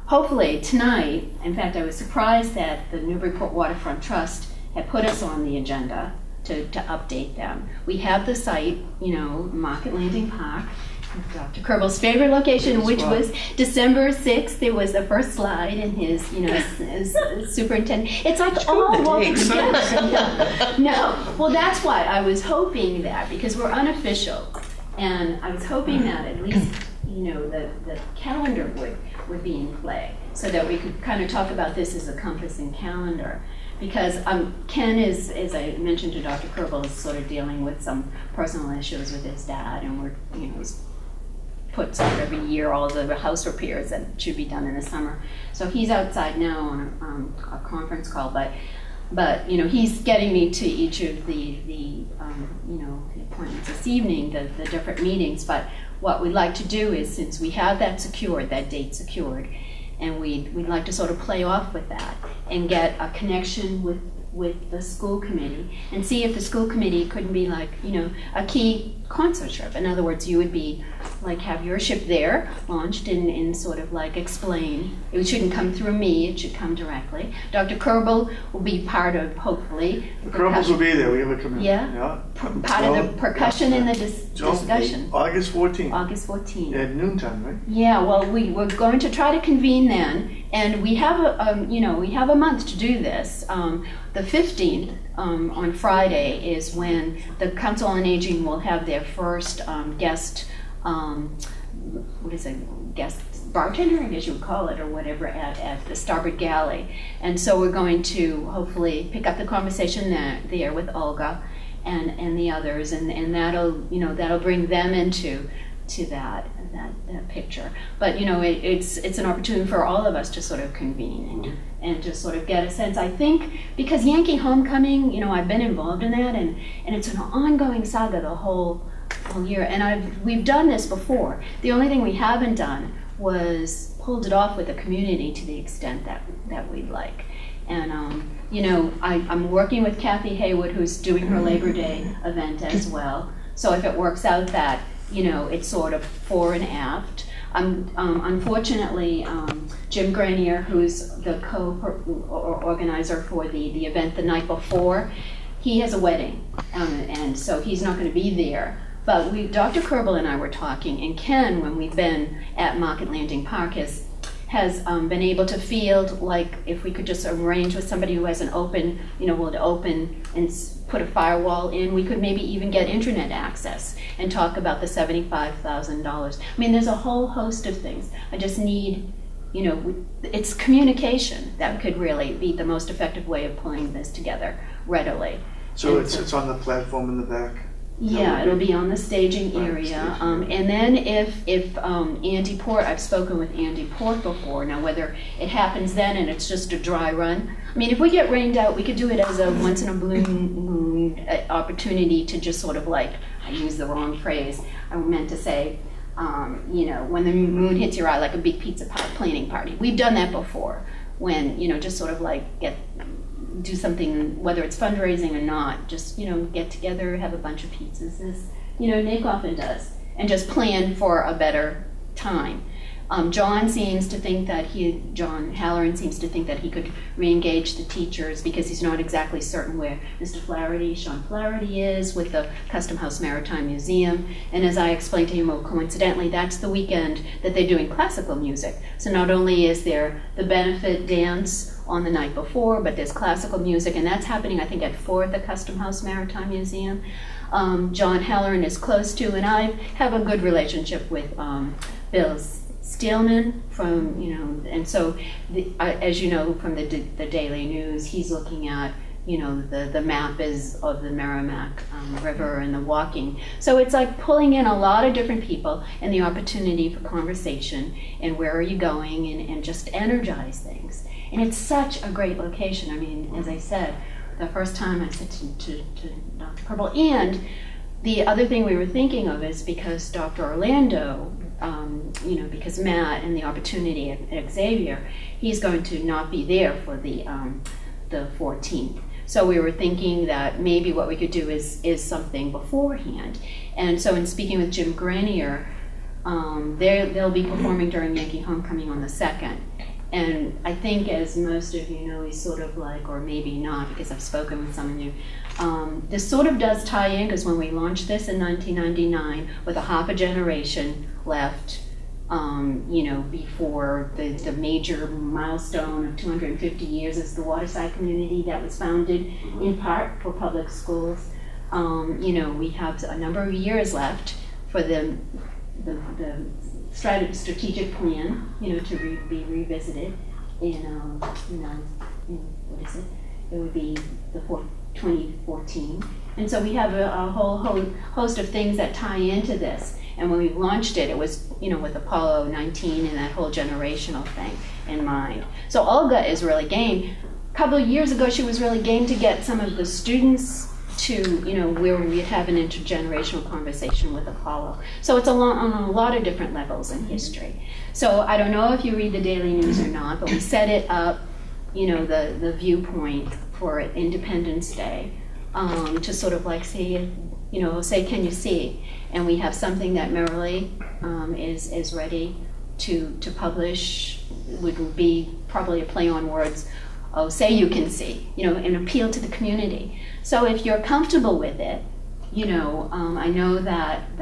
hopefully tonight, in fact, I was surprised that the Newburyport Waterfront Trust had put us on the agenda to update them. We have the site, Market Landing Park, Dr. Kerbel's favorite location, which was December 6th. There was the first slide in his, his superintendent. It's like all woven together. No, well, that's why I was hoping that, because we're unofficial, and I was hoping that at least, the calendar would be in play, so that we could kind of talk about this as a compass and calendar. Because Ken is, as I mentioned to Dr. Kerbel, is sort of dealing with some personal issues with his dad, and we're, he's puts up every year all the house repairs that should be done in the summer. So he's outside now on a conference call, but he's getting me to each of the appointments this evening, the different meetings. But what we'd like to do is, since we have that secured, that date secured, and we'd like to sort of play off with that and get a connection with the school committee and see if the school committee couldn't be like, a key concert ship. In other words, you would be like, have your ship there launched and sort of like explain. It shouldn't come through me, it should come directly. Dr. Kerbel will be part of, hopefully. The Kerbels will be there, we have a committee. Yeah. Part of the percussion in the discussion. August 14th. August 14th. At noontime, right? Yeah, well, we're going to try to convene then, and we have a month to do this. The 15th, on Friday, is when the Council on Aging will have their first guest, guest bartender, I guess you would call it, or whatever, at the Starboard Galley. And so we're going to hopefully pick up the conversation there with Olga and the others, and that'll bring them into that picture. But it's an opportunity for all of us to sort of convene and just sort of get a sense. I think because Yankee Homecoming, I've been involved in that, and it's an ongoing saga the whole year. And we've done this before. The only thing we haven't done was pulled it off with the community to the extent that we'd like. And I'm working with Kathy Haywood, who's doing her Labor Day event as well. So if it works out that it's sort of fore and aft. Unfortunately, Jim Granier, who's the co-organizer for the event the night before, he has a wedding, and so he's not going to be there. But Dr. Kerbel and I were talking, and Ken, when we've been at Market Landing Park, has been able to field, like, if we could just arrange with somebody who has an open, will open and put a firewall in, we could maybe even get internet access and talk about the $75,000. I mean, there's a whole host of things. I just need, it's communication that could really be the most effective way of pulling this together readily. So it's on the platform in the back? Yeah, it'll be on the staging area. And then if Andy Port, I've spoken with Andy Port before, now whether it happens then and it's just a dry run. I mean, if we get rained out, we could do it as a once in a blue moon opportunity to just sort of like, I used the wrong phrase, I meant to say, when the moon hits your eye, like a big pizza planning party. We've done that before, when, just sort of like do something, whether it's fundraising or not, just, get together, have a bunch of pizzas, as, Nick often does, and just plan for a better time. John Halloran seems to think that he could re-engage the teachers because he's not exactly certain where Sean Flaherty is with the Custom House Maritime Museum. And as I explained to him, well, coincidentally, that's the weekend that they're doing classical music. So not only is there the benefit dance on the night before, but there's classical music, and that's happening, I think, at 4 at the Custom House Maritime Museum. John Halloran is close to, and I have a good relationship with Bill Steelman from, and so, as you know from the Daily News, he's looking at, the map is of the Merrimack River and the walking. So it's like pulling in a lot of different people and the opportunity for conversation and where are you going and just energize things. And it's such a great location. I mean, as I said, the first time I said to Dr. Kerbel, and the other thing we were thinking of is because Dr. Orlando, because Matt and the opportunity at Xavier, he's going to not be there for the 14th. So we were thinking that maybe what we could do is something beforehand. And so in speaking with Jim Granier, they'll be performing during Yankee Homecoming on the 2nd. And I think, as most of you know, he's sort of like, or maybe not, because I've spoken with some of you, this sort of does tie in, because when we launched this in 1999, with a half a generation left, before the major milestone of 250 years as the waterside community that was founded in part for public schools, we have a number of years left for the strategic plan, to be revisited in, what is it? It would be the 2014. And so we have a whole host of things that tie into this. And when we launched it, it was, with Apollo 19 and that whole generational thing in mind. So Olga is really game. A couple of years ago, she was really game to get some of the students to, where we'd have an intergenerational conversation with Apollo. So it's on a lot of different levels in history. So I don't know if you read the Daily News or not, but we set it up, the viewpoint for Independence Day, to sort of like say, can you see? And we have something that Merrily is ready to publish, would be probably a play on words, say you can see, and appeal to the community. So if you're comfortable with it, I know that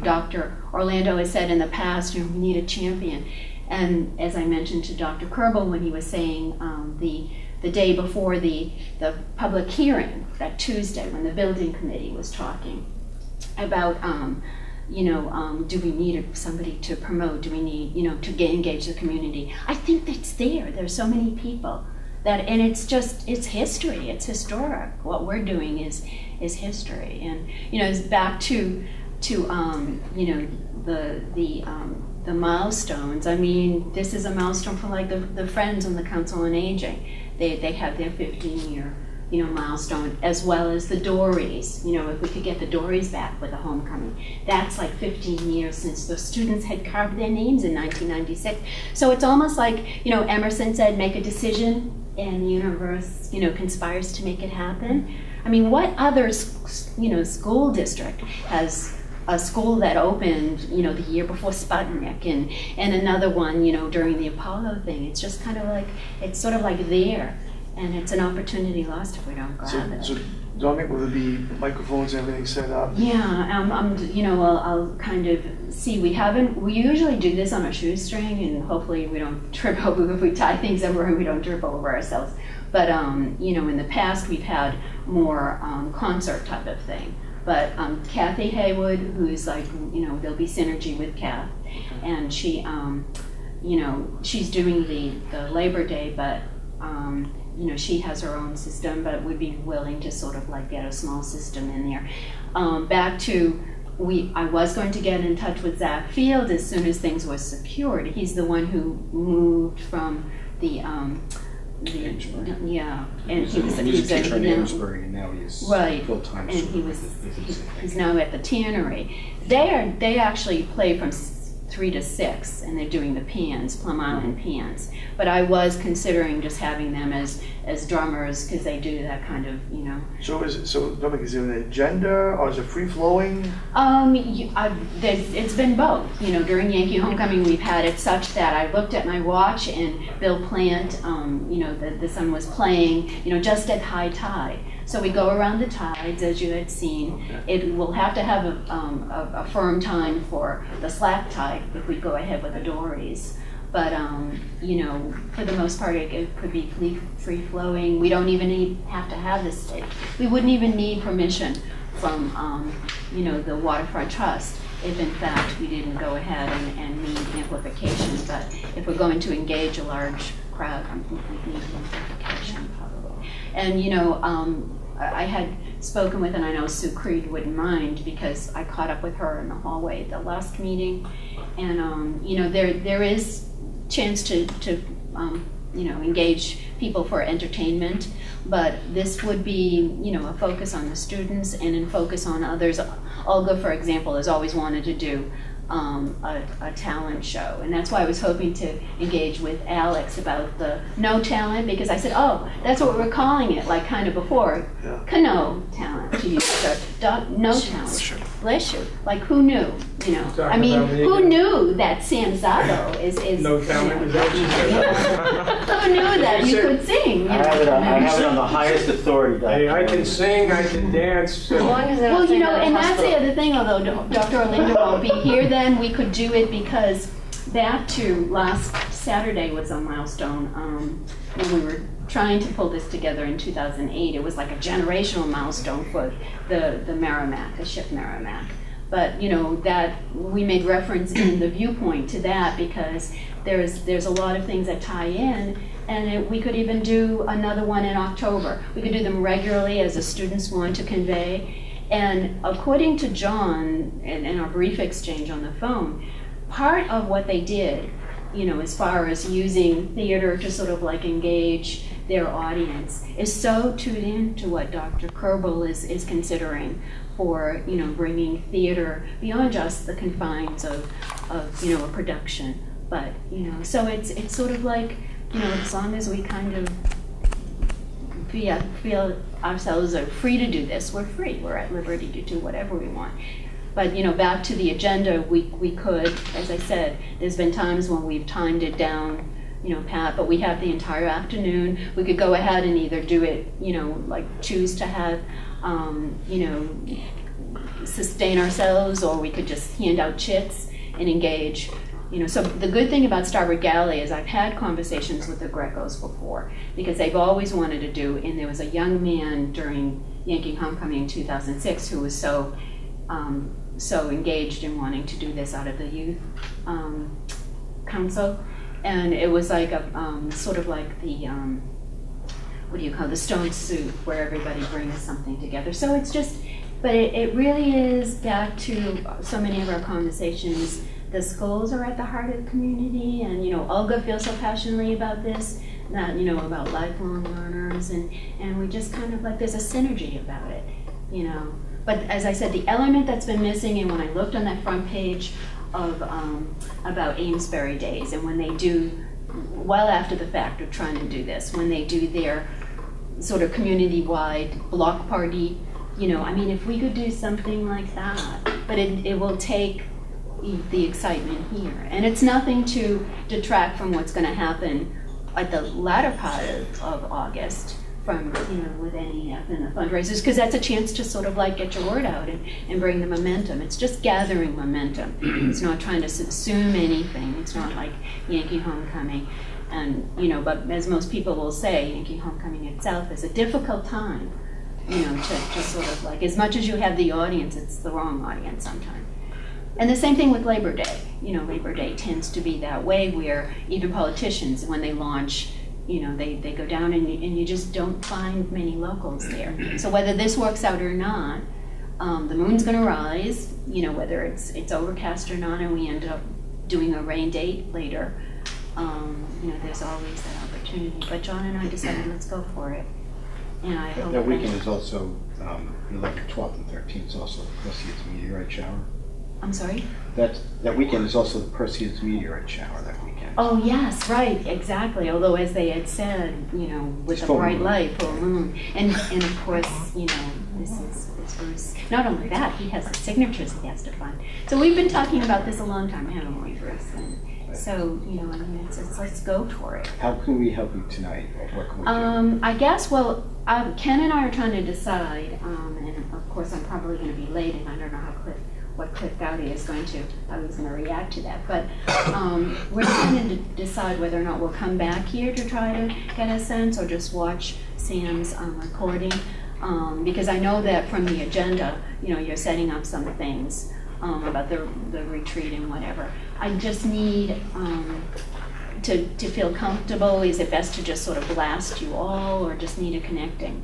Dr. Orlando has said in the past, we need a champion. And as I mentioned to Dr. Kerbel when he was saying the day before the public hearing, that Tuesday, when the building committee was talking about, do we need somebody to promote? Do we need, to engage the community? I think that's there. There's so many people and it's history. It's historic. What we're doing is history. And, it's back to the milestones. I mean, this is a milestone for like the Friends on the Council on Aging. They have their 15-year, milestone, as well as the Dories. If we could get the Dories back with a homecoming, that's like 15 years since the students had carved their names in 1996. So it's almost like, Emerson said, make a decision, and the universe, conspires to make it happen. I mean, what other, school district has a school that opened, the year before Sputnik, and another one, during the Apollo thing? It's just kind of like, it's sort of like there, and it's an opportunity lost if we don't grab it. So Dominic, will there be microphones and everything set up? Yeah, I'll kind of see. We usually do this on a shoestring, and hopefully we don't trip over, if we tie things everywhere, we don't trip over ourselves. But, in the past, we've had more concert type of thing. But Kathy Haywood, who's like, there'll be synergy with Kath, and she, she's doing the Labor Day, but, she has her own system, but would be willing to sort of like get a small system in there. Back to, I was going to get in touch with Zach Field as soon as things were secured. He's the one who moved from the yeah, and he was a teacher in Newburyport, and now he's full-time. And he's now at the Tannery. They actually play from 3 to 6, and they're doing the pans, Plum Island pans. But I was considering just having them as drummers, because they do that kind of, So Dominic, is there an agenda, or is it free flowing? It's been both. During Yankee Homecoming, we've had it such that I looked at my watch, and Bill Plant, the son was playing, just at high tide. So we go around the tides, as you had seen. Okay. It will have to have a firm time for the slack tide if we go ahead with the Dories. But, for the most part, it could be free-flowing. We don't even have to have this state. We wouldn't even need permission from, the Waterfront Trust if, in fact, we didn't go ahead and need amplification. But if we're going to engage a large crowd, we need amplification, probably. And, I had spoken with, and I know Sue Creed wouldn't mind, because I caught up with her in the hallway at the last meeting. And, there is chance to engage people for entertainment, but this would be, a focus on the students and in focus on others. Olga, for example, has always wanted to do a talent show, and that's why I was hoping to engage with Alex about the no talent, because I said, oh, that's what we're calling it, like kind of before, Kano talent, to use no talent. bless you. Like, who knew? You know, Talking I mean, about me who again. knew that Sam Zago is No you talent, know, is that what you said? who knew that you could sing? You I have it know? on the highest authority, Dr. Hey, I can sing, I can dance. As long as they're not Well, you saying know, that in and the that's the hospital. other thing, although Dr. Orlando won't be here then, we could do it because back to last Saturday was a milestone. When we were trying to pull this together in 2008, it was like a generational milestone for the Merrimack, the ship Merrimack. But, you know, that we made reference in the viewpoint to that because there's a lot of things that tie in, and we could even do another one in October. We could do them regularly as the students want to convey. And according to John, in our brief exchange on the phone, part of what they did, you know, as far as using theater to sort of like engage their audience, is so tuned in to what Dr. Kerbel is considering for, you know, bringing theater beyond just the confines of you know, a production. But, you know, so it's sort of like, you know, as long as we kind of feel ourselves are free to do this, we're free. We're at liberty to do whatever we want. But, you know, back to the agenda, we could, as I said, there's been times when we've timed it down, you know, Pat, but we have the entire afternoon. We could go ahead and either do it, you know, like choose to have, you know, sustain ourselves, or we could just hand out chits and engage. You know, so the good thing about Starboard Galley is I've had conversations with the Grecos before because they've always wanted to do, and there was a young man during Yankee Homecoming in 2006 who was so engaged in wanting to do this out of the youth council, and it was like a sort of like the what do you call the stone soup where everybody brings something together. So it's just, but it really is back to so many of our conversations. The schools are at the heart of the community, and, you know, Olga feels so passionately about this, that, you know, about lifelong learners, and we just kind of like, there's a synergy about it, you know. But as I said, the element that's been missing, and when I looked on that front page of about Amesbury Days, and when they do, well after the fact of trying to do this, when they do their sort of community-wide block party, you know, I mean, if we could do something like that, but it will take the excitement here. And it's nothing to detract from what's going to happen at the latter part of August from, you know, with NEF and the fundraisers, because that's a chance to sort of like get your word out and bring the momentum. It's just gathering momentum. It's not trying to subsume anything. It's not like Yankee Homecoming. And, you know, but as most people will say, Yankee Homecoming itself is a difficult time, you know, to sort of like, as much as you have the audience, it's the wrong audience sometimes. And the same thing with Labor Day. You know, Labor Day tends to be that way where even politicians, when they launch, you know, they go down and you just don't find many locals there. So whether this works out or not, the moon's going to rise, you know, whether it's overcast or not, and we end up doing a rain date later, you know, there's always that opportunity. But John and I decided, let's go for it. And I hope that weekend is also, the 11th, 12th, and 13th is also the Perseus meteorite shower. I'm sorry? That weekend is also the Perseus meteorite shower that weekend. Oh, yes, right, exactly. Although, as they had said, you know, with a Full bright moon. light, full moon. And of course, you know, this is Bruce. Not only that, he has the signatures he has to find. So we've been talking about this a long time, haven't we, Bruce? And so, you know, I mean, it's let's go for it. How can we help you tonight? What can we do? I guess, well, Ken and I are trying to decide, and of course I'm probably going to be late, and I don't know what Cliff Gowdy is how he's going to react to that. But we're trying to decide whether or not we'll come back here to try to get a sense, or just watch Sam's recording. Because I know that from the agenda, you know, you're setting up some things about the retreat and whatever. I just need to feel comfortable. Is it best to just sort of blast you all, or just need a connection?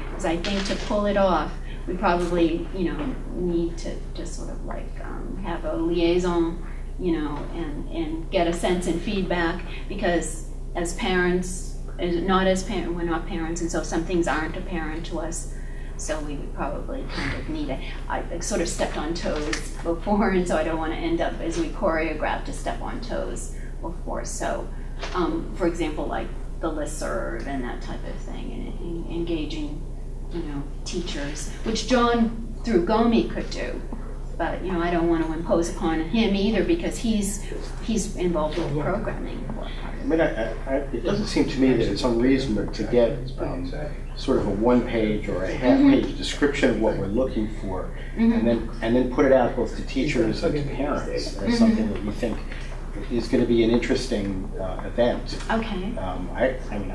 Because I think to pull it off, we probably, you know, need to just sort of like have a liaison, you know, and get a sense and feedback, because as parents, we're not parents, and so some things aren't apparent to us. So we would probably kind of need I sort of stepped on toes before, and so I don't want to end up, as we choreograph, to step on toes before. So, for example, like the listserv and that type of thing, and engaging, you know, teachers, which John through GOMI could do. But, you know, I don't want to impose upon him either because he's involved with programming. I mean, it doesn't seem to me that it's unreasonable to get sort of a one-page or a half-page description of what we're looking for, and then put it out both to teachers and to parents as something that you think is going to be an interesting event. Okay. I mean,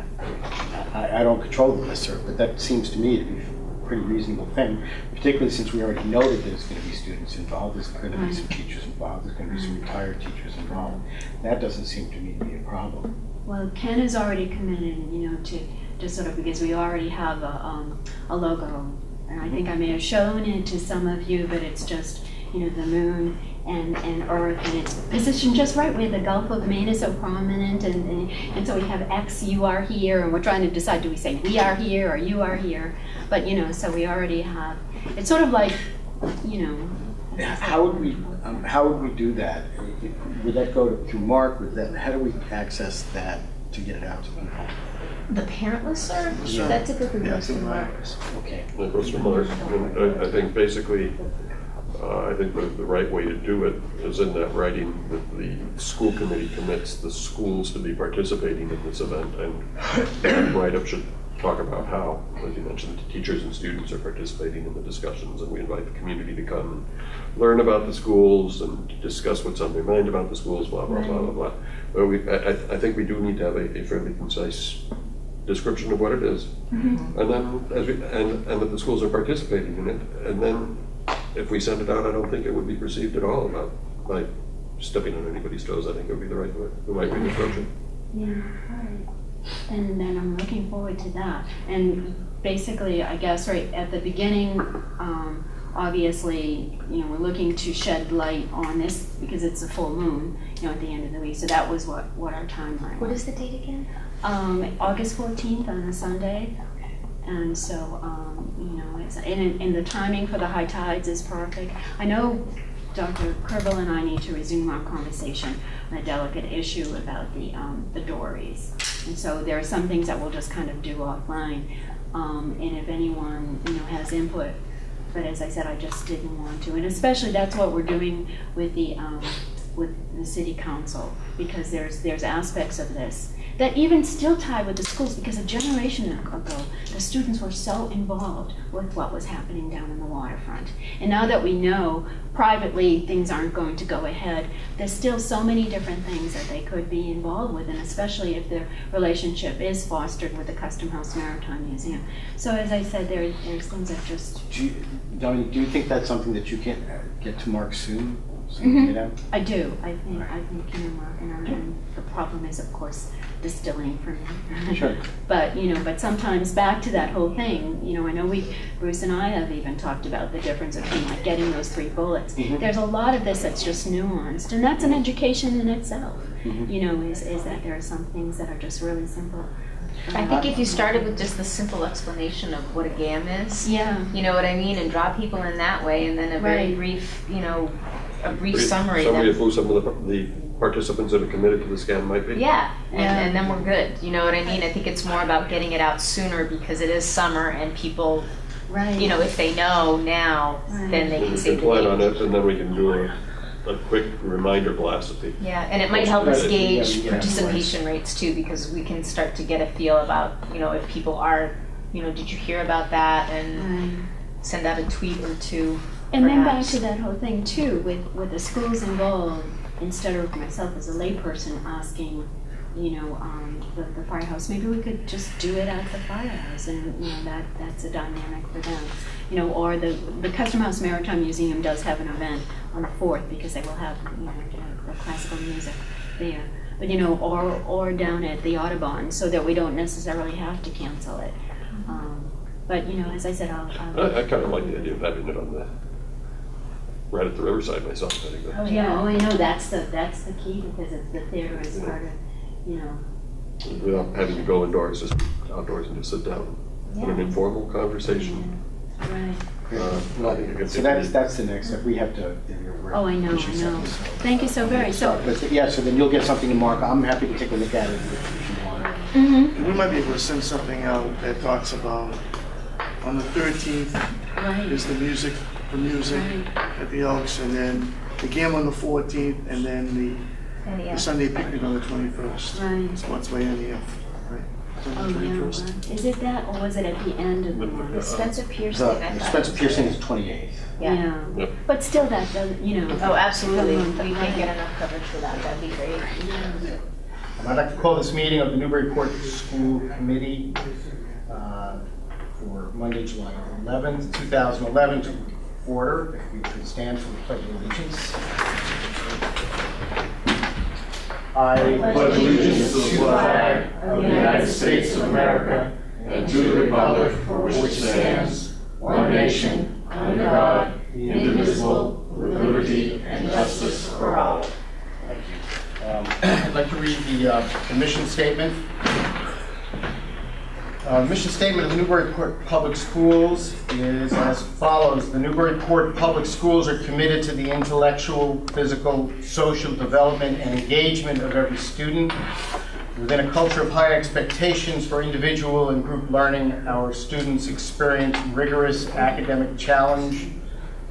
I don't control the listserv, but that seems to me to be a pretty reasonable thing, particularly since we already know that there's going to be students involved, there's going to be some teachers involved, there's going to be some retired teachers involved. That doesn't seem to me to be a problem. Well, Ken has already committed, you know, to sort of, because we already have a logo, and I think I may have shown it to some of you, but it's just, you know, the moon and Earth, and it's positioned just right where the Gulf of Maine is so prominent, and so we have X, you are here, and we're trying to decide, do we say we are here or you are here? But, you know, so we already have, it's sort of like, you know. How would we do that? Would that go through Mark? How do we access that to get it out to people? The parent listserv? Yeah. That typically Yeah, goes to Mark. Okay. That goes to Mark. And I think basically, I think the right way to do it is in that writing that the school committee commits the schools to be participating in this event, and write-up should talk about how, as you mentioned, teachers and students are participating in the discussions, and we invite the community to come and learn about the schools and discuss what's on their mind about the schools, blah, blah, blah, blah, blah. But I think we do need to have a fairly concise description of what it is, and then and that the schools are participating in it, and then if we send it out, I don't think it would be perceived at all about like stepping on anybody's toes. I think it would be the right way to approach it. Yeah, right. And then I'm looking forward to that. And basically, I guess right at the beginning, obviously, you know, we're looking to shed light on this because it's a full moon, you know, at the end of the week. So that was what our timeline was. What is the date again? August 14th on a Sunday. And so, you know, it's, and the timing for the high tides is perfect. I know Dr. Kerbel and I need to resume our conversation on a delicate issue about the dories. And so there are some things that we'll just kind of do offline. And if anyone, you know, has input, but as I said, I just didn't want to. And especially that's what we're doing with the city council, because there's aspects of this that even still tie with the schools, because a generation ago, the students were so involved with what was happening down in the waterfront. And now that we know privately things aren't going to go ahead, there's still so many different things that they could be involved with, and especially if their relationship is fostered with the Custom House Maritime Museum. So as I said, there's things that just... Dominique, do you think that's something that you can get to Mark soon? You know? I do. I think you know, Mark, and the problem is, of course, distilling for me. Sure. But you know, but sometimes back to that whole thing. You know, I know Bruce and I have even talked about the difference between like getting those 3 bullets. There's a lot of this that's just nuanced, and that's an education in itself. You know, is that there are some things that are just really simple. I think if you started with just the simple explanation of what a GAM is, Yeah. you know what I mean, and draw people in that way, and then a very Right. brief, you know, a brief summary. Summary of Then, who some of the participants that are committed to the scan might be. yeah, Yeah. and then we're good. You know what I mean? I think it's more about getting it out sooner because it is summer and people, Right. you know, if they know now, Right. then they And can we save can the plan on date. it, and then we can do a quick reminder blast at the. Yeah, and it might help us gauge Yeah. participation rates too, because we can start to get a feel about, you know, if people are, you know, did you hear about that, and Right. send out a tweet or two. And then back perhaps. to that whole thing too, with the schools involved, instead of myself as a layperson asking, you know, the firehouse, maybe we could just do it at the firehouse, and you know, that's a dynamic for them. You know, or the Custom House Maritime Museum does have an event on the 4th because they will have, you know, the classical music there. But you know, or down at the Audubon, so that we don't necessarily have to cancel it. But you know, as I said, I kind of like the idea of having it on right at the riverside myself. I think Oh yeah, I know that's the key, because the theater is part of, you know. without having to go indoors, just outdoors and just sit down, have an informal conversation. Right. I think it So that's the next step. We have to. Oh, I know. Thank you so very. So. But yeah, so then you'll get something to Mark. I'm happy to take a look at it if you want. We might be able to send something out that talks about, on the 13th Right. is the music for music at the Elks, and then the game on the 14th, and then the Sunday picnic on the 21st. Right. Sponsored by NEF, right? Oh, On the yeah. 21st. Is it that, or was it at the end of the month? The Spencer Piercing, I The thought. Spencer Piercing is 28th. Yeah. Yep. But still, that doesn't, you know. Oh, absolutely. Come on, We can't get enough coverage for that. That'd be great. I'd like to call this meeting of the Newburyport School Committee for Monday, July 11th, 2011 to order. If we could stand for the Pledge of Allegiance. I pledge allegiance to the flag of the United States of America and to the republic for which it stands, one nation, under God, indivisible, with liberty and justice for all. Thank you. I'd like to read the mission statement. Mission statement of the Newburyport Public Schools is as follows. The Newburyport Public Schools are committed to the intellectual, physical, social development and engagement of every student. Within a culture of high expectations for individual and group learning, our students experience rigorous academic challenge,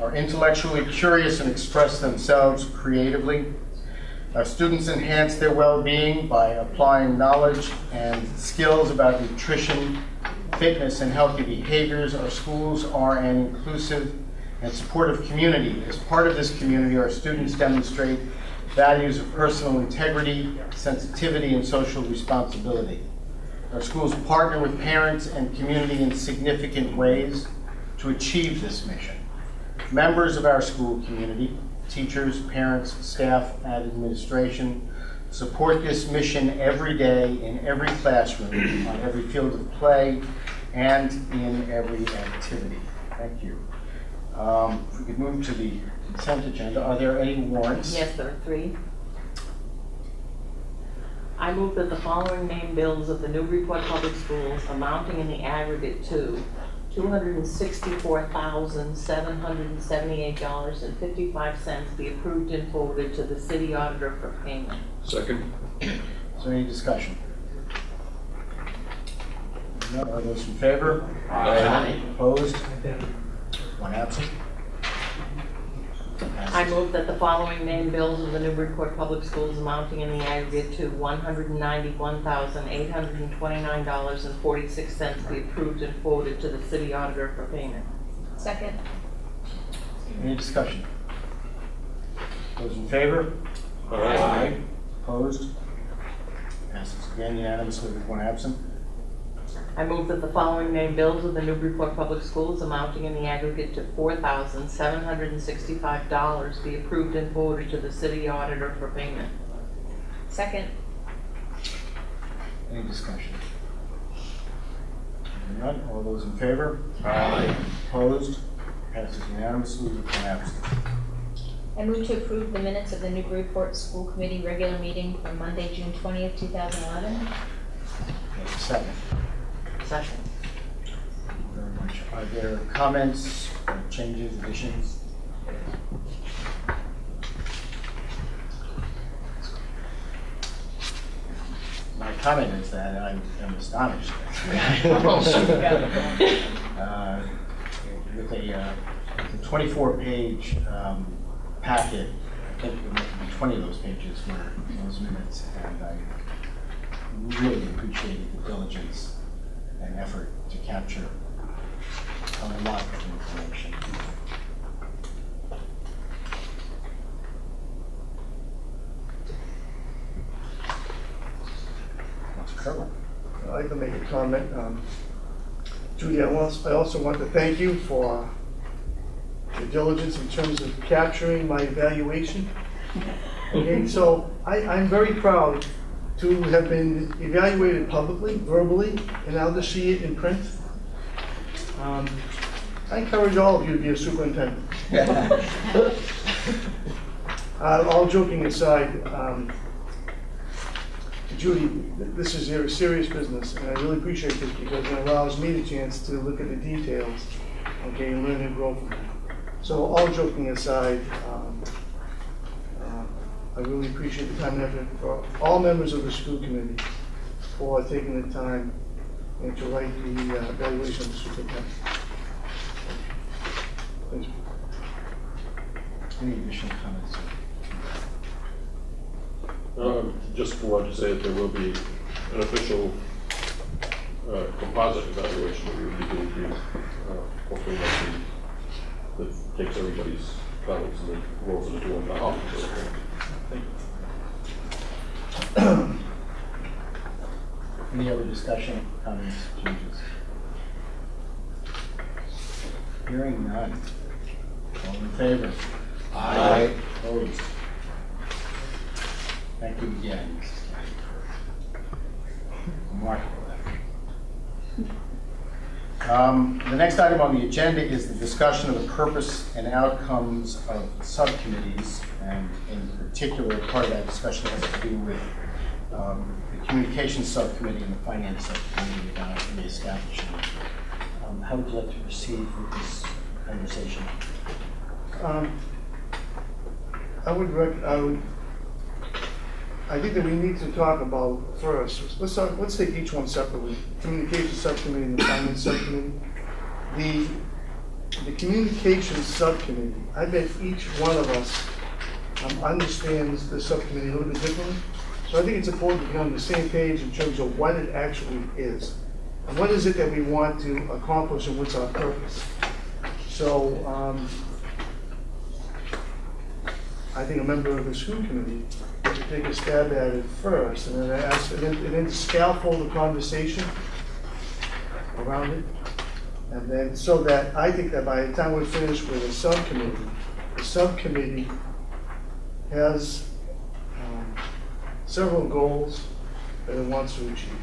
are intellectually curious and express themselves creatively. Our students enhance their well-being by applying knowledge and skills about nutrition, fitness, and healthy behaviors. Our schools are an inclusive and supportive community. As part of this community, our students demonstrate values of personal integrity, sensitivity, and social responsibility. Our schools partner with parents and community in significant ways to achieve this mission. Members of our school community, teachers, parents, staff, and administration support this mission every day in every classroom, on every field of play, and in every activity. Thank you. If we could move to the consent agenda, are there any warrants? Yes, there are 3. I move that the following named bills of the Newburyport Public Schools amounting in the aggregate to $264,778.55 be approved and forwarded to the city auditor for payment. Second? Is there any discussion? No, are those in favor? Aye. Opposed? One absent? I move that the following named bills of the Newburyport Public Schools amounting in the aggregate to $191,829.46 be approved and forwarded to the city auditor for payment. Second. Any discussion? Those in favor? Aye. Opposed? Passes again unanimously with one absent. I move that the following named bills of the Newburyport Public Schools amounting in the aggregate to $4,765 be approved and forwarded to the city auditor for payment. Second. Any discussion? None. All those in favor? Aye. Opposed? Passes unanimously with one absent. I move to approve the minutes of the Newburyport School Committee regular meeting from Monday, June 20th, 2011. Second. Second. Thank you very much. Are there comments, changes, additions? My comment is that I am astonished. With a 24-page packet, I think there must be 20 of those pages were those minutes, and I really appreciated the diligence and effort to capture a lot of information. Mr. Kerwin. I'd like to make a comment. Judy, I also want to thank you for your diligence in terms of capturing my evaluation. Okay, so I'm very proud to have been evaluated publicly, verbally, and now to see it in print. I encourage all of you to be a superintendent. All joking aside, Judy, this is your serious business, and I really appreciate this because it allows me the chance to look at the details, okay, and learn and grow from them. So all joking aside, I really appreciate the time and effort for all members of the school committee for taking the time and to write the evaluation of the superintendent. Thanks. Any additional comments? Just wanted to say that there will be an official composite evaluation that we will be doing here. Hopefully that takes everybody's comments and then rolls it into one document. Any other discussion, comments, changes? Hearing none. All in favor? Aye. Opposed? Thank you again, Mrs. Kennedy, for remarkable effort. The next item on the agenda is the discussion of the purpose and outcomes of subcommittees, and in particular, part of that discussion has to do with the communications subcommittee and the finance subcommittee about the establishment. How would you like to proceed with this conversation? I think that we need to talk about first, let's take each one separately. Communications subcommittee and the finance subcommittee. The communications subcommittee, I bet each one of us understands the subcommittee a little bit differently. So I think it's important to be on the same page in terms of what it actually is. And what is it that we want to accomplish and what's our purpose? So I think a member of the school committee should take a stab at it first and then scaffold the conversation around it. And then so that I think that by the time we're finished with the subcommittee has several goals that it wants to achieve.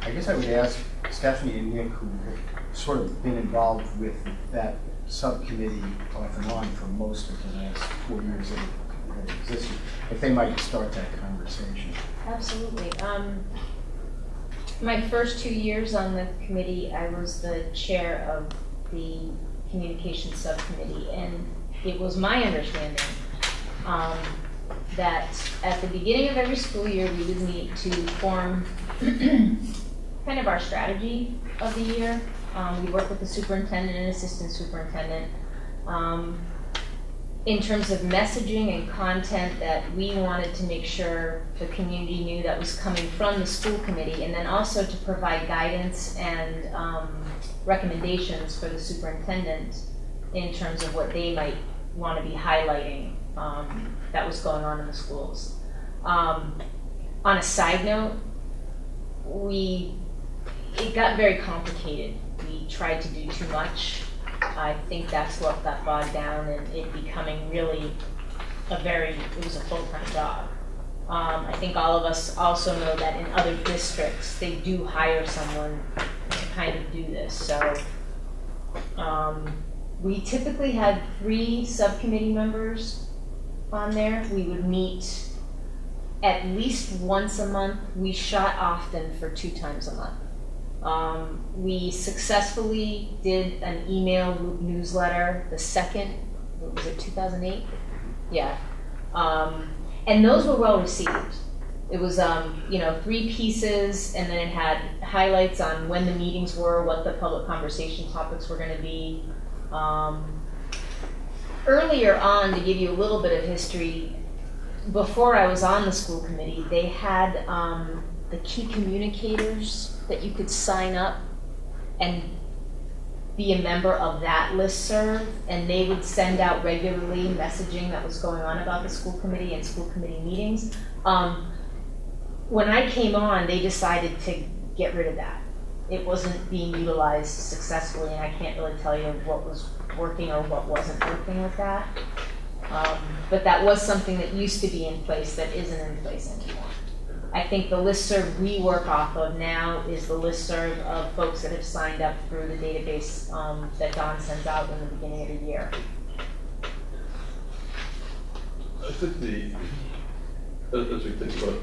I guess I would ask Stephanie and Nick, who have sort of been involved with that subcommittee off and on for most of the last 4 years that it existed, if they might start that conversation. Absolutely. My first 2 years on the committee, I was the chair of the communications subcommittee, and it was my understanding that at the beginning of every school year, we would meet to form kind of our strategy of the year. We work with the superintendent and assistant superintendent in terms of messaging and content that we wanted to make sure the community knew that was coming from the school committee, and then also to provide guidance and recommendations for the superintendent in terms of what they might want to be highlighting that was going on in the schools. On a side note, it got very complicated. We tried to do too much. I think that's what got bogged down in it becoming really it was a full-time job. I think all of us also know that in other districts, they do hire someone to kind of do this. So we typically had 3 subcommittee members on there. We would meet at least once a month. We shot often for 2 times a month. We successfully did an email newsletter, the second, what was it, 2008? Yeah. And those were well received. It was, 3 pieces, and then it had highlights on when the meetings were, what the public conversation topics were going to be. Earlier on, to give you a little bit of history, before I was on the school committee, they had the key communicators that you could sign up and be a member of that listserv, and they would send out regularly messaging that was going on about the school committee and school committee meetings. When I came on, they decided to get rid of that. It wasn't being utilized successfully, and I can't really tell you what was working or what wasn't working with that. But that was something that used to be in place that isn't in place anymore. I think the listserv we work off of now is the listserv of folks that have signed up through the database that Don sends out in the beginning of the year. I think as we think about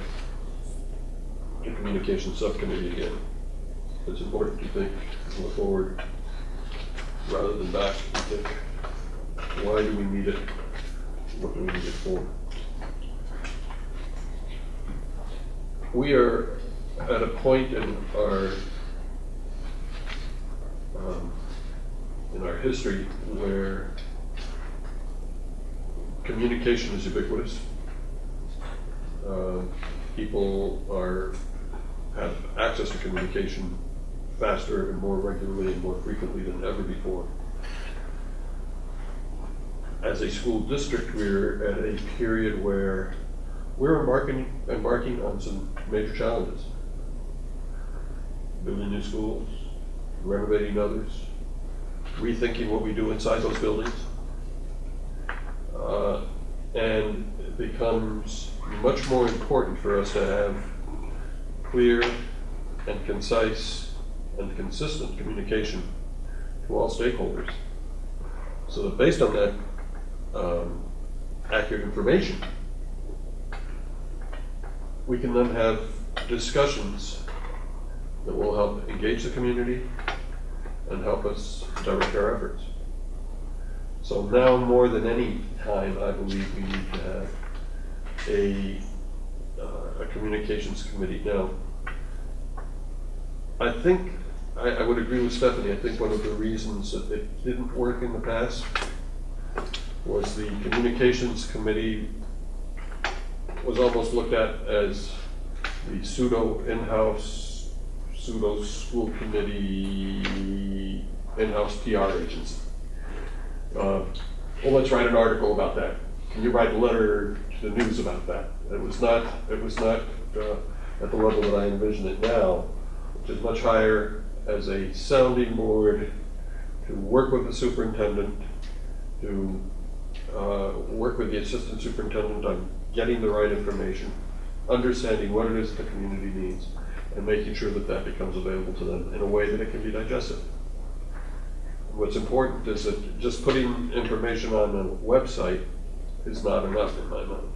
the communication subcommittee again, it's important to think, look forward rather than back, and think, why do we need it? What do we need it for? We are at a point in our history where communication is ubiquitous. People have access to communication faster and more regularly and more frequently than ever before. As a school district, we're at a period where we're embarking on some major challenges. Building new schools, renovating others, rethinking what we do inside those buildings. And it becomes much more important for us to have clear and concise and consistent communication to all stakeholders. So that based on that accurate information, we can then have discussions that will help engage the community and help us direct our efforts. So now more than any time, I believe we need to have a communications committee. Now, I think, I would agree with Stephanie, I think one of the reasons that it didn't work in the past was the communications committee was almost looked at as the pseudo in-house, pseudo school committee, in-house PR agency. Well, let's write an article about that. Can you write a letter to the news about that? It was not at the level that I envision it now, which is much higher as a sounding board to work with the superintendent, to work with the assistant superintendent on getting the right information, understanding what it is the community needs, and making sure that that becomes available to them in a way that it can be digested. What's important is that just putting information on a website is not enough in my mind.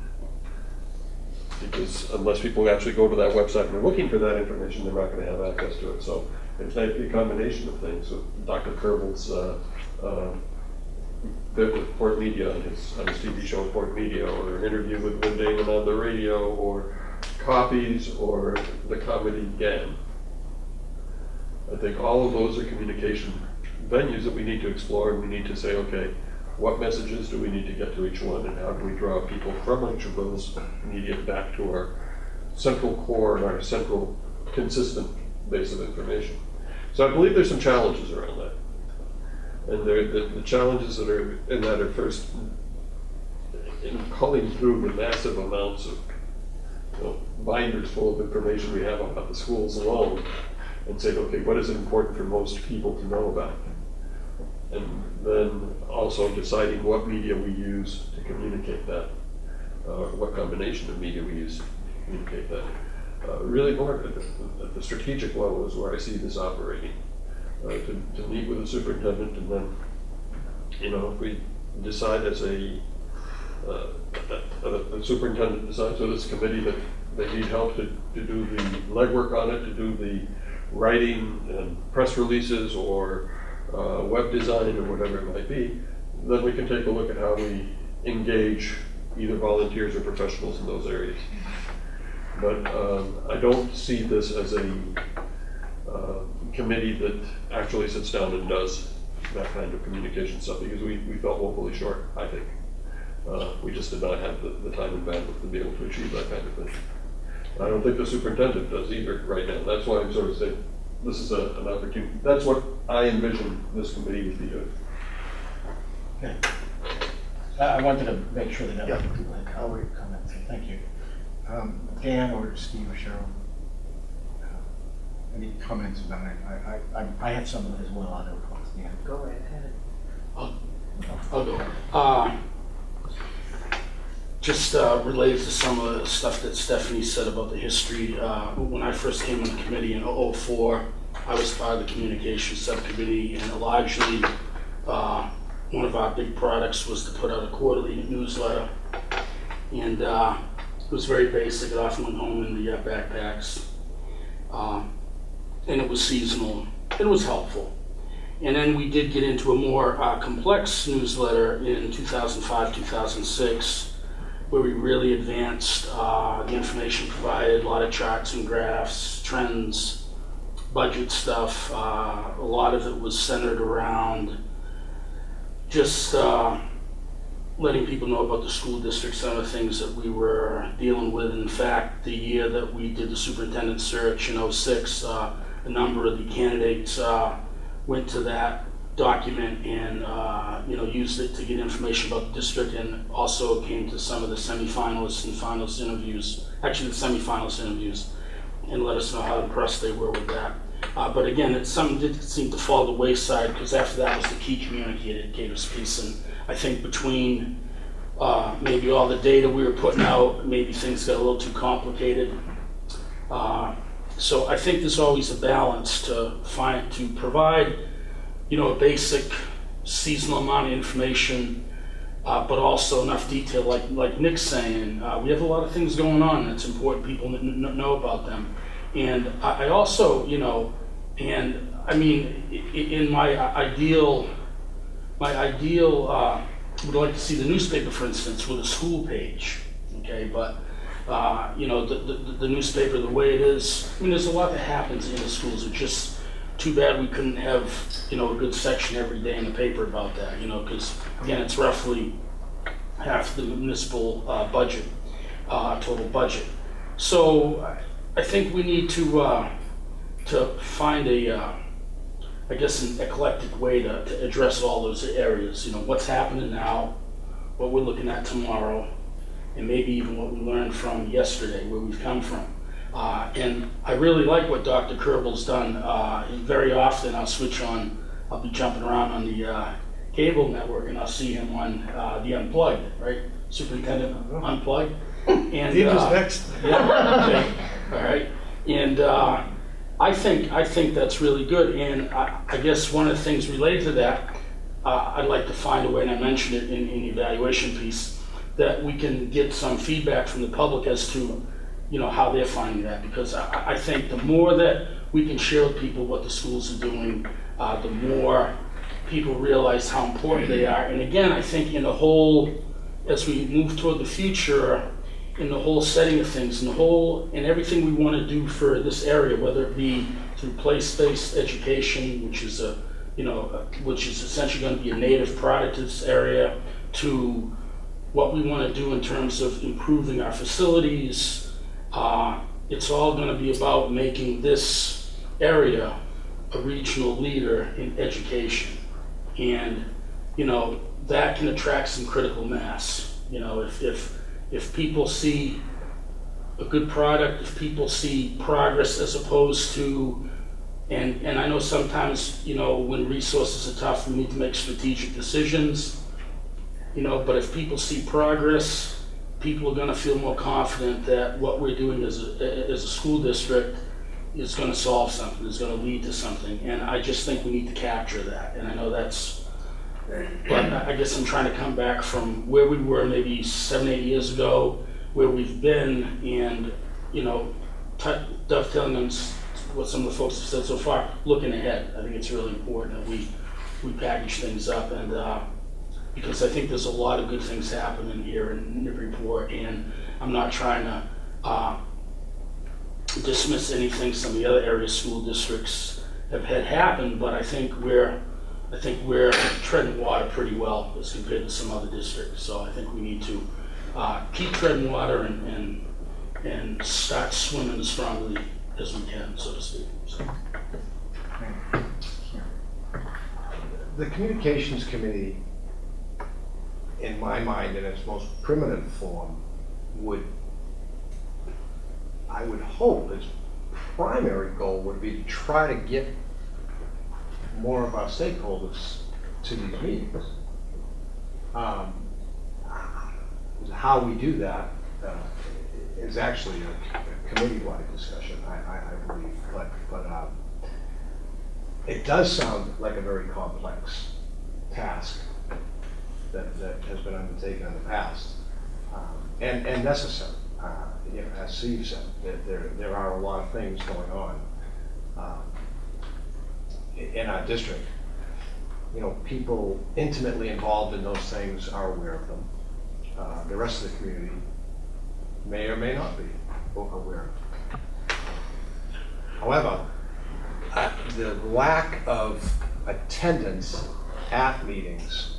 Because unless people actually go to that website and are looking for that information, they're not going to have access to it. So it's a combination of things. So Dr. Kerbel's bit with Port Media on his TV show Port Media, or an interview with Lynn Damon on the radio, or copies, or the comedy Gan. I think all of those are communication venues that we need to explore, and we need to say, okay, what messages do we need to get to each one, and how do we draw people from each of those media back to our central core and our central consistent base of information. So I believe there's some challenges around that. And the challenges that are in that are first in culling through the massive amounts of binders full of information we have about the schools alone, and say, okay, what is important for most people to know about? And then also deciding what media we use to communicate that, what combination of media we use to communicate that. Really more at the strategic level is where I see this operating. To meet with the superintendent, and then, if we decide as the superintendent decides with this committee that they need help to do the legwork on it, to do the writing and press releases or web design or whatever it might be, then we can take a look at how we engage either volunteers or professionals in those areas. But I don't see this as a committee that actually sits down and does that kind of communication stuff, because we felt woefully short, I think. We just did not have the time and bandwidth to be able to achieve that kind of thing. I don't think the superintendent does either right now. That's why I'm sort of saying this is an opportunity. That's what I envision this committee would be doing. Okay. I wanted to make sure that other people had comments. So thank you. Dan or Steve or Cheryl, any comments about it? I have some of it as well. I don't know. Dan. Go right ahead. I'll go. Just related to some of the stuff that Stephanie said about the history. When I first came on the committee in 2004, I was part of the communications subcommittee, and largely one of our big products was to put out a quarterly newsletter. And it was very basic. It often went home in the backpacks. And it was seasonal. It was helpful. And then we did get into a more complex newsletter in 2005, 2006, where we really advanced the information provided, a lot of charts and graphs, trends, budget stuff. A lot of it was centered around just letting people know about the school district, some of the things that we were dealing with. In fact, the year that we did the superintendent search in '06, a number of the candidates went to that document and used it to get information about the district, and also came to some of the semifinalists and finalist interviews, actually the semifinalist interviews, and let us know how impressed they were with that. But again, it's something that did seem to fall to the wayside, because after that was the key communicators piece, and I think between maybe all the data we were putting out, maybe things got a little too complicated. So I think there's always a balance to provide, a basic seasonal amount of information, but also enough detail, like Nick's saying. We have a lot of things going on, and it's important people know about them. And I also, and I mean, in my ideal, would like to see the newspaper, for instance, with a school page, okay? But, the newspaper, the way it is, I mean, there's a lot that happens in the schools. It's just too bad we couldn't have, a good section every day in the paper about that, because, again, it's roughly half the municipal budget, total budget. So I think we need to find an eclectic way to address all those areas. What's happening now, what we're looking at tomorrow, and maybe even what we learned from yesterday, where we've come from. And I really like what Dr. Kerbel's done. Very often I'll be jumping around on the cable network, and I'll see him on the Unplugged, right? Superintendent Unplugged. And He was next. Yeah, okay. All right. And I think that's really good. And I guess one of the things related to that, I'd like to find a way, and I mentioned it in the evaluation piece, that we can get some feedback from the public as to, how they're finding that. Because I think the more that we can share with people what the schools are doing, the more people realize how important they are. And again, I think as we move toward the future, in the whole setting of things, and everything we want to do for this area, whether it be through place-based education, which is essentially going to be a native product of this area, to what we want to do in terms of improving our facilities. It's all going to be about making this area a regional leader in education. And, that can attract some critical mass. If people see a good product, if people see progress as opposed to, and I know sometimes, when resources are tough, we need to make strategic decisions, but if people see progress, people are going to feel more confident that what we're doing as a school district is going to solve something, is going to lead to something. And I just think we need to capture that. And I know but I guess I'm trying to come back from where we were maybe 7-8 years ago, where we've been, and, dovetailing on what some of the folks have said so far, looking ahead. I think it's really important that we package things up, and because I think there's a lot of good things happening here in Newburyport, and I'm not trying to dismiss anything some of the other area school districts have had happen, but I think we're treading water pretty well as compared to some other districts. So I think we need to keep treading water and start swimming as strongly as we can, so to speak. So. The Communications Committee, in my mind, in its most primitive form, I would hope its primary goal would be to try to get more of our stakeholders to these meetings. How we do that is actually a committee-wide discussion, I believe, but it does sound like a very complex task that has been undertaken in the past, and necessary. As Steve said, there are a lot of things going on in our district. People intimately involved in those things are aware of them. The rest of the community may or may not be aware of them. However, the lack of attendance at meetings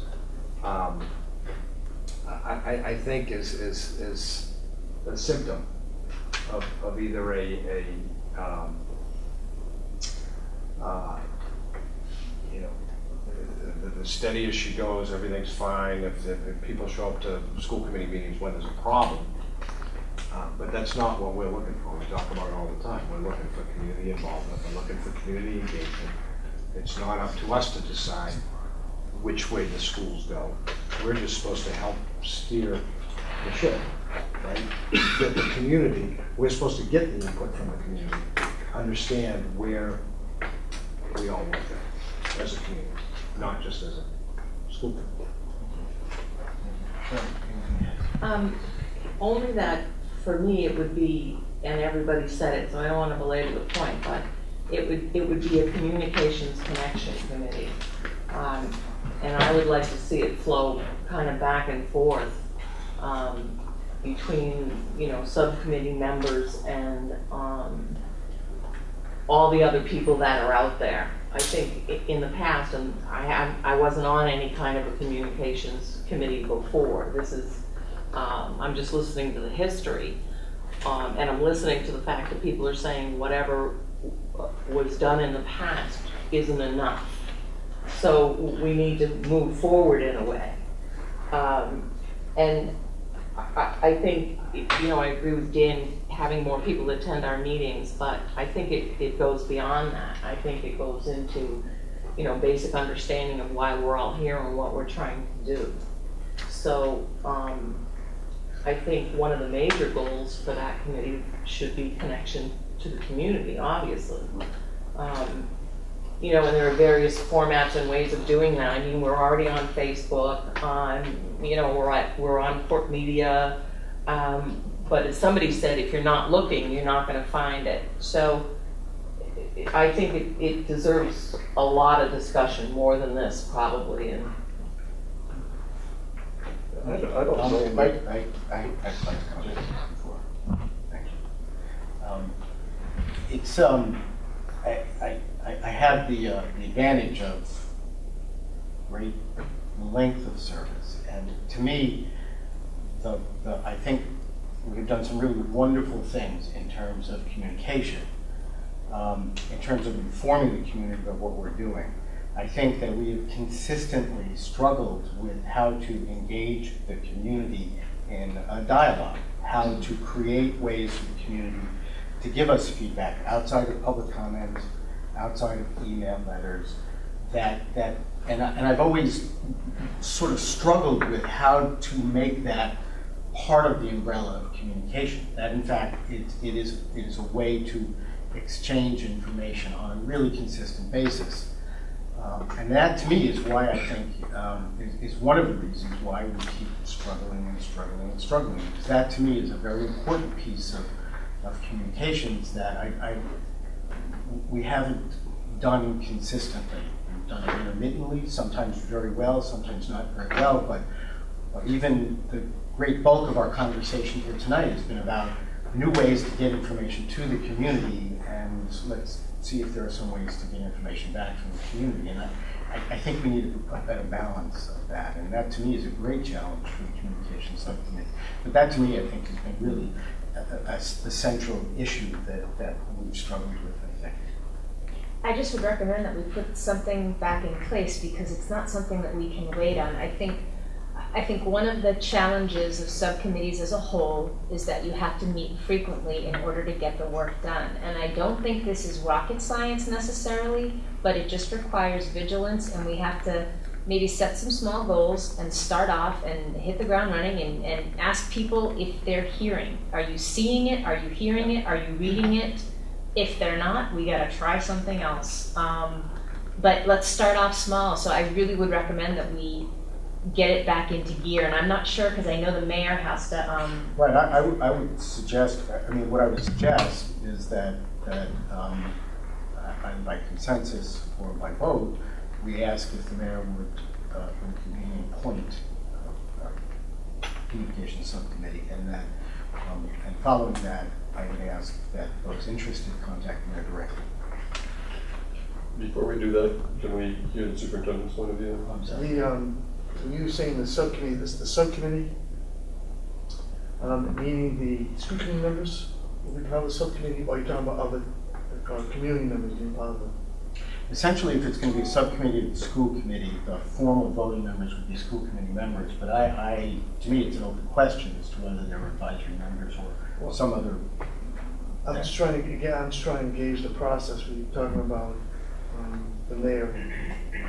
I think is a symptom of either you know, the steady as she goes, everything's fine, if people show up to school committee meetings when there's a problem. But that's not what we're looking for. We talk about it all the time. We're looking for community involvement. We're looking for community engagement. It's not up to us to decide which way the schools go. We're just supposed to help steer the ship, right? Get the community, we're supposed to get the input from the community, understand where we all work at as a community, not just as a school committee. Only that, for me, it would be, and everybody said it, so I don't want to belabor the point, but it would be a communications connection committee. And I would like to see it flow kind of back and forth between, you know, subcommittee members and all the other people that are out there. I think in the past, and I wasn't on any kind of a communications committee before. This is, I'm just listening to the history, and I'm listening to the fact that people are saying whatever was done in the past isn't enough. So we need to move forward in a way. And I think, you know, I agree with Dan having more people attend our meetings, but I think it goes beyond that. I think it goes into, you know, basic understanding of why we're all here and what we're trying to do. So I think one of the major goals for that committee should be connection to the community, obviously. You know, and there are various formats and ways of doing that. I mean, we're already on Facebook, you know, we're on Port Media, but as somebody said, if you're not looking, you're not going to find it. So I think it deserves a lot of discussion, more than this, probably. And I don't know. I'd like to comment before. Thank you. It's I have the advantage of great length of service, and to me, I think we've done some really wonderful things in terms of communication, in terms of informing the community of what we're doing. I think that we have consistently struggled with how to engage the community in a dialogue, how to create ways for the community to give us feedback outside of public comments, outside of email letters, and I've always sort of struggled with how to make that part of the umbrella of communication. That in fact it is a way to exchange information on a really consistent basis. And that to me is why I think is one of the reasons why we keep struggling and struggling and struggling. Because that to me is a very important piece of communications that we haven't done consistently. We've done it intermittently, sometimes very well, sometimes not very well, but even the great bulk of our conversation here tonight has been about new ways to get information to the community, and let's see if there are some ways to get information back from the community. And I think we need a better balance of that, and that to me is a great challenge for the communications subcommittee. But that to me I think has been really the central issue that we've struggled with, I think. I just would recommend that we put something back in place, because it's not something that we can wait on. I think one of the challenges of subcommittees as a whole is that you have to meet frequently in order to get the work done. And I don't think this is rocket science necessarily, but it just requires vigilance, and we have to maybe set some small goals and start off and hit the ground running and ask people if they're hearing. Are you seeing it? Are you hearing it? Are you reading it? If they're not, we gotta try something else. But let's start off small. So I really would recommend that we get it back into gear. And I'm not sure, because I know the mayor has to. Right, I would suggest, what I would suggest is that by consensus or by vote, we ask if the mayor would appoint a communications subcommittee, and that, and following that, I would ask that those interested contact the mayor directly. Before we do that, can we hear the superintendent's point of view? You were saying the subcommittee, the subcommittee meaning the school committee members will be part of the subcommittee, or are you talking about other community members being part of it? Essentially, if it's going to be a subcommittee of the school committee, the formal voting members would be school committee members, but to me, it's an open question as to whether they're advisory members or some other. I'm just trying to gauge the process. We're talking about the mayor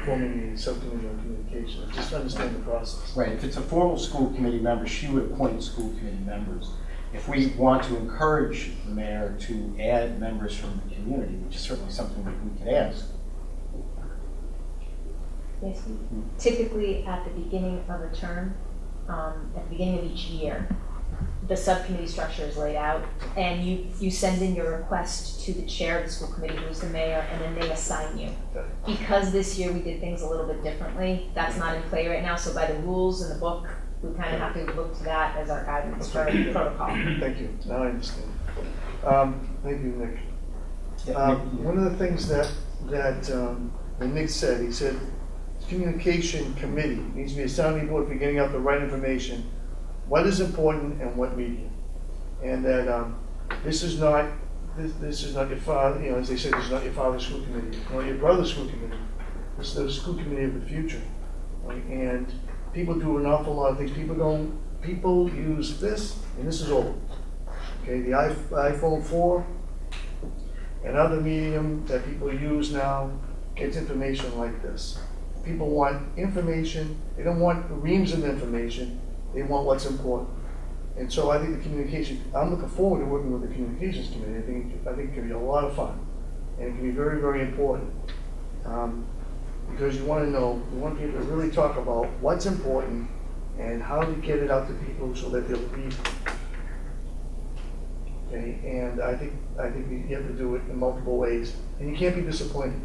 forming the subcommittee on communication. Just understand the process. Right, if it's a formal school committee member, she would appoint school committee members. If we want to encourage the mayor to add members from the community, which is certainly something that we could ask. Yes, typically at the beginning of a term, at the beginning of each year, the subcommittee structure is laid out, and you send in your request to the chair of the school committee, who's the mayor, and then they assign you. Because this year we did things a little bit differently, that's not in play right now, so by the rules in the book, we kind of have to look to that as our guidance for protocol. Thank you. Now I understand. Thank you, Nick. Yeah, One of the things that Nick said, he said, communication committee needs to be a sounding board for getting out the right information, what is important and what medium. And that this is not your father, as they say, this is not your father's school committee, nor your brother's school committee. This is the school committee of the future. Right? And people do an awful lot of things. People use this, and this is old. Okay, the iPhone 4 and other medium that people use now gets information like this. People want information. They don't want reams of information. They want what's important. And so I think the communication, I'm looking forward to working with the communications committee. I think it can be a lot of fun. And it can be very, very important. Because you want people to really talk about what's important and how to get it out to people so that they'll read it. Okay, and I think you have to do it in multiple ways. And you can't be disappointed.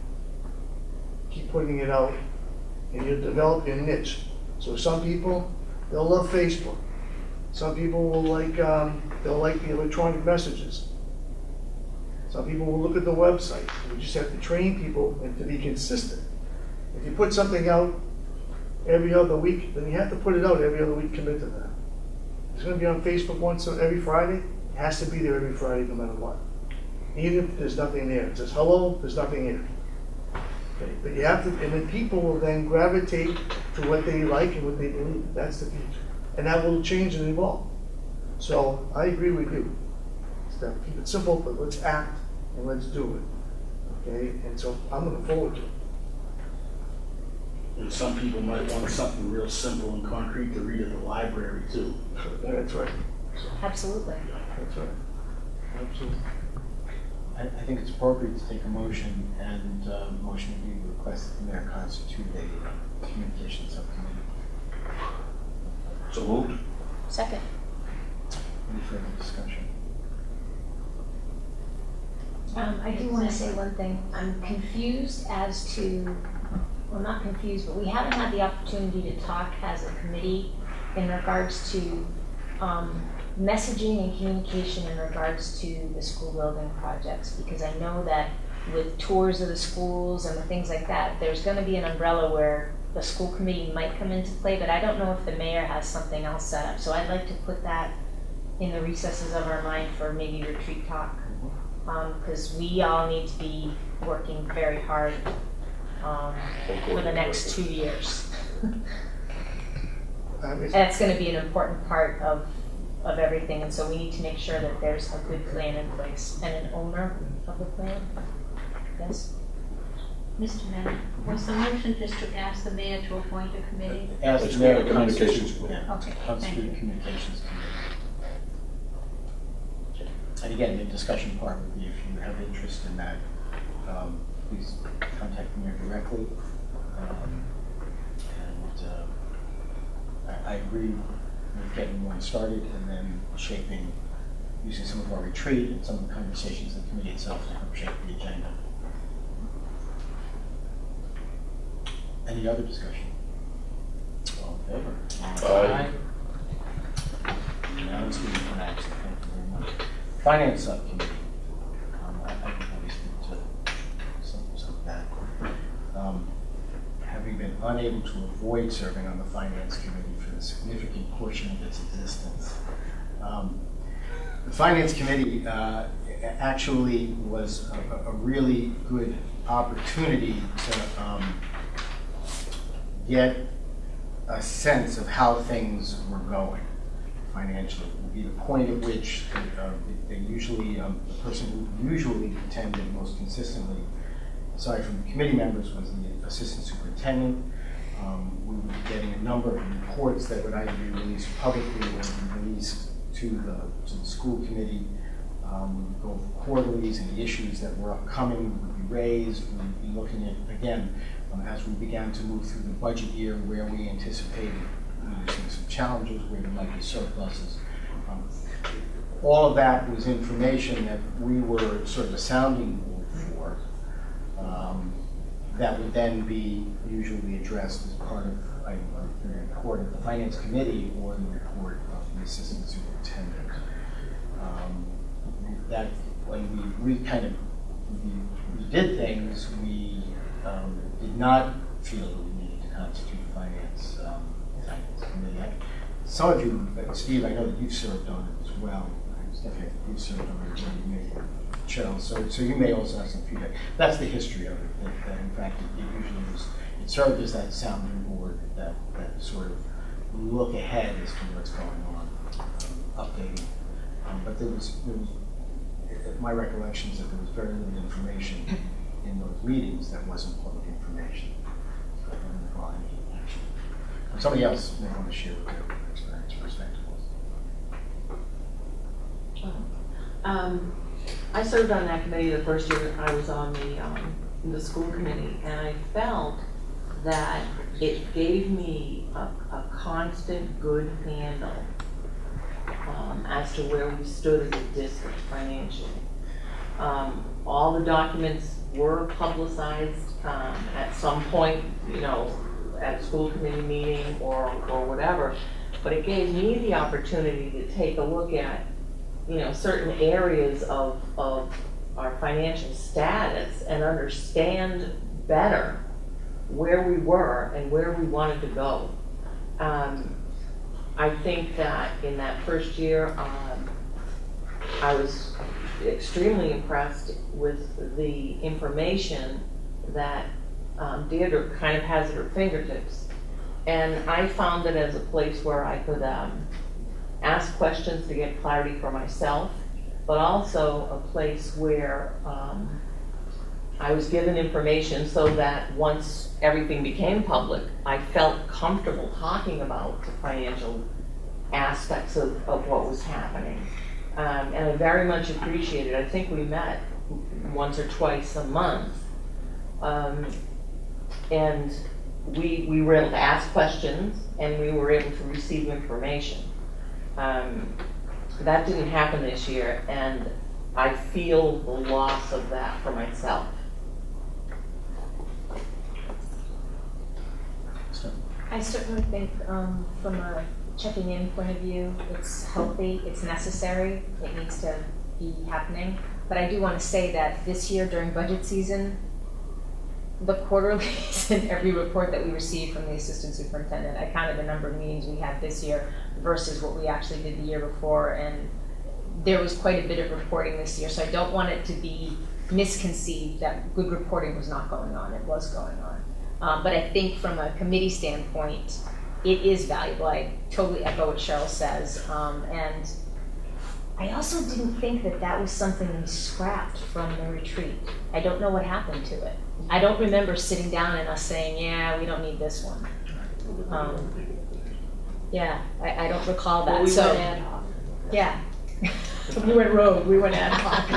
Keep putting it out, and you develop your niche. So some people, they'll love Facebook. Some people will they'll like the electronic messages. Some people will look at the website. We just have to train people and to be consistent. If you put something out every other week, then you have to put it out every other week, commit to that. It's going to be on Facebook once every Friday. It has to be there every Friday no matter what. Even if there's nothing there. It says, hello, there's nothing here. Okay. But you have to, and then people will then gravitate to what they like and what they believe. That's the future. And that will change and evolve. So I agree with you. Keep it simple, but let's act and let's do it. Okay? And so I'm looking forward to it. And some people might want something real simple and concrete to read at the library too. That's right. Absolutely. That's right. Absolutely. I think it's appropriate to take a motion, and motion would be request that the mayor constitute a communications subcommittee. So moved. Second. Any further discussion? I do want to say one thing. I'm confused as to, well, not confused, but we haven't had the opportunity to talk as a committee in regards to messaging and communication in regards to the school building projects, because I know that with tours of the schools and the things like that, there's going to be an umbrella where the school committee might come into play, but I don't know if the mayor has something else set up. So I'd like to put that in the recesses of our mind for maybe retreat talk, because we all need to be working very hard for the next 2 years. That's going to be an important part of everything, and so we need to make sure that there's a good plan in place and an owner of the plan. Yes? Mr. Mayor, was the motion just to ask the mayor to appoint a committee? Ask the mayor to constitute Okay, thank you. communications committee. And again, the discussion part would be if you have interest in that, please contact the mayor directly. I agree with getting one started and then shaping, using some of our retreat and some of the conversations in the committee itself to help shape the agenda. Any other discussion? All in favor? Aye. Now let's move on to action. Thank you very much. Finance subcommittee. I can probably speak to some of that. Having been unable to avoid serving on the finance committee for the significant portion of its existence, The Finance Committee actually was a really good opportunity to get a sense of how things were going financially. It would be the point at which they usually, the person who usually attended most consistently, aside from the committee members, was the assistant superintendent. We would be getting a number of reports that would either be released publicly or be released to the school committee. We would go over quarterlies and the issues that were upcoming would be raised. We would be looking at, again, as we began to move through the budget year, where we anticipated some challenges, where there might be surpluses. All of that was information that we were sort of a sounding board for, that would then be usually addressed as part of the report of the Finance Committee or the report of the Assistant Superintendent. That when we did things, we did not feel that we needed to constitute a Finance Committee. Some of you, Steve, I know that you've served on it as well. Stephanie, you've served on it, you may, Cheryl, so you may also have some feedback. That's the history of it, that in fact it usually was, it served as that sounding board, that sort of look ahead as to what's going on, updating. But there was, my recollection is that there was very little information in those meetings that wasn't public information. So I don't recall any action. Somebody else may want to share what their experience perspective was. I served on that committee the first year I was on the school committee, and I felt that it gave me a constant good handle as to where we stood as a district financially. All the documents were publicized at some point, at a school committee meeting or whatever, but it gave me the opportunity to take a look at certain areas of our financial status and understand better where we were and where we wanted to go. I think that in that first year, I was extremely impressed with the information that Deirdre kind of has at her fingertips. And I found it as a place where I could ask questions to get clarity for myself, but also a place where I was given information so that once everything became public, I felt comfortable talking about the financial aspects of what was happening. And I very much appreciated it. I think we met once or twice a month. And we were able to ask questions and we were able to receive information. That didn't happen this year, and I feel the loss of that for myself. I certainly think from a checking in point of view, it's healthy, it's necessary, it needs to be happening. But I do want to say that this year during budget season, the quarterlies and every report that we received from the assistant superintendent, I counted the number of meetings we had this year versus what we actually did the year before, and there was quite a bit of reporting this year, so I don't want it to be misconceived that good reporting was not going on. It was going on. But I think from a committee standpoint, it is valuable. I totally echo what Cheryl says. And I also didn't think that that was something we scrapped from the retreat. I don't know what happened to it. I don't remember sitting down and us saying, yeah, we don't need this one. Yeah, I don't recall that. Well, we so, went ad hoc. Yeah. We went rogue, we went ad hoc.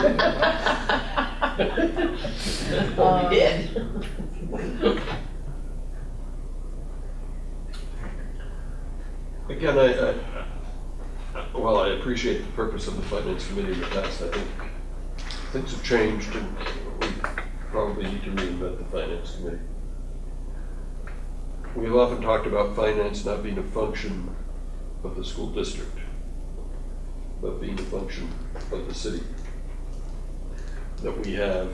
Well, we did. Again, while I appreciate the purpose of the Finance Committee in the past, I think things have changed and we probably need to reinvent the Finance Committee. We've often talked about finance not being a function of the school district, but being a function of the city. That we have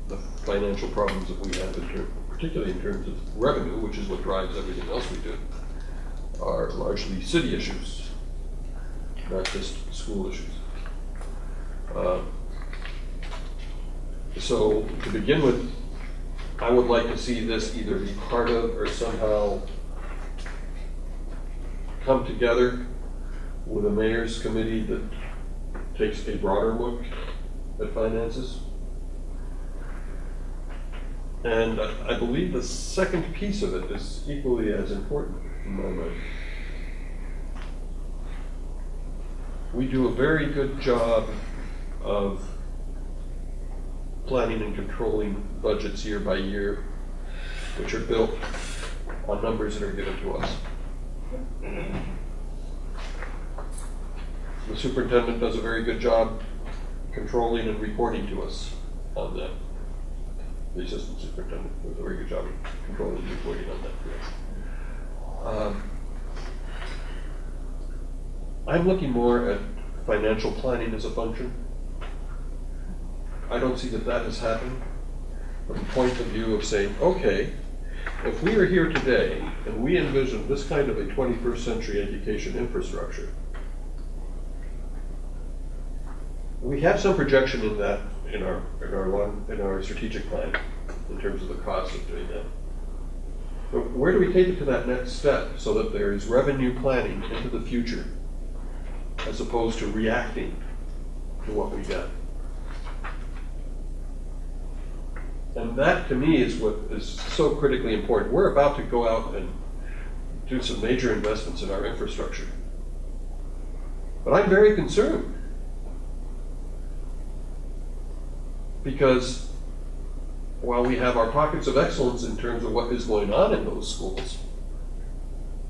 the financial problems that we have, particularly in terms of revenue, which is what drives everything else we do, are largely city issues. not just school issues. So to begin with, I would like to see this either be part of or somehow come together with a mayor's committee that takes a broader look at finances. And I believe the second piece of it is equally as important in my mind. We do a very good job of planning and controlling budgets year by year, which are built on numbers that are given to us. The superintendent does a very good job controlling and reporting to us on that. The assistant superintendent does a very good job of controlling and reporting on that. I'm looking more at financial planning as a function. I don't see that that has happened from the point of view of saying, okay, if we are here today and we envision this kind of a 21st century education infrastructure, we have some projection in that in our strategic plan in terms of the cost of doing that. But where do we take it to that next step so that there is revenue planning into the future as opposed to reacting to what we get? And that, to me, is what is so critically important. We're about to go out and do some major investments in our infrastructure. But I'm very concerned because while we have our pockets of excellence in terms of what is going on in those schools,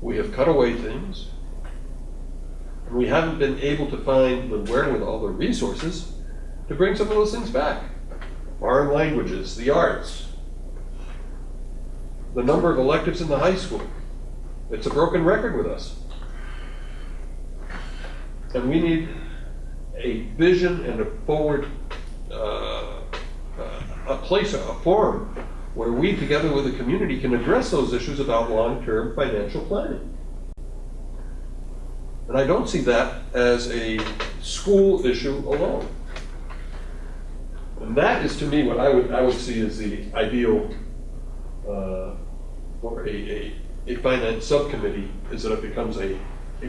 we have cut away things, and we haven't been able to find the wherewithal, the resources, to bring some of those things back. Foreign languages, the arts, the number of electives in the high school. It's a broken record with us. And we need a vision and a forward, a forum where we, together with the community, can address those issues about long-term financial planning. And I don't see that as a school issue alone. And that is, to me, what I would see as the ideal for a finance subcommittee, is that it becomes a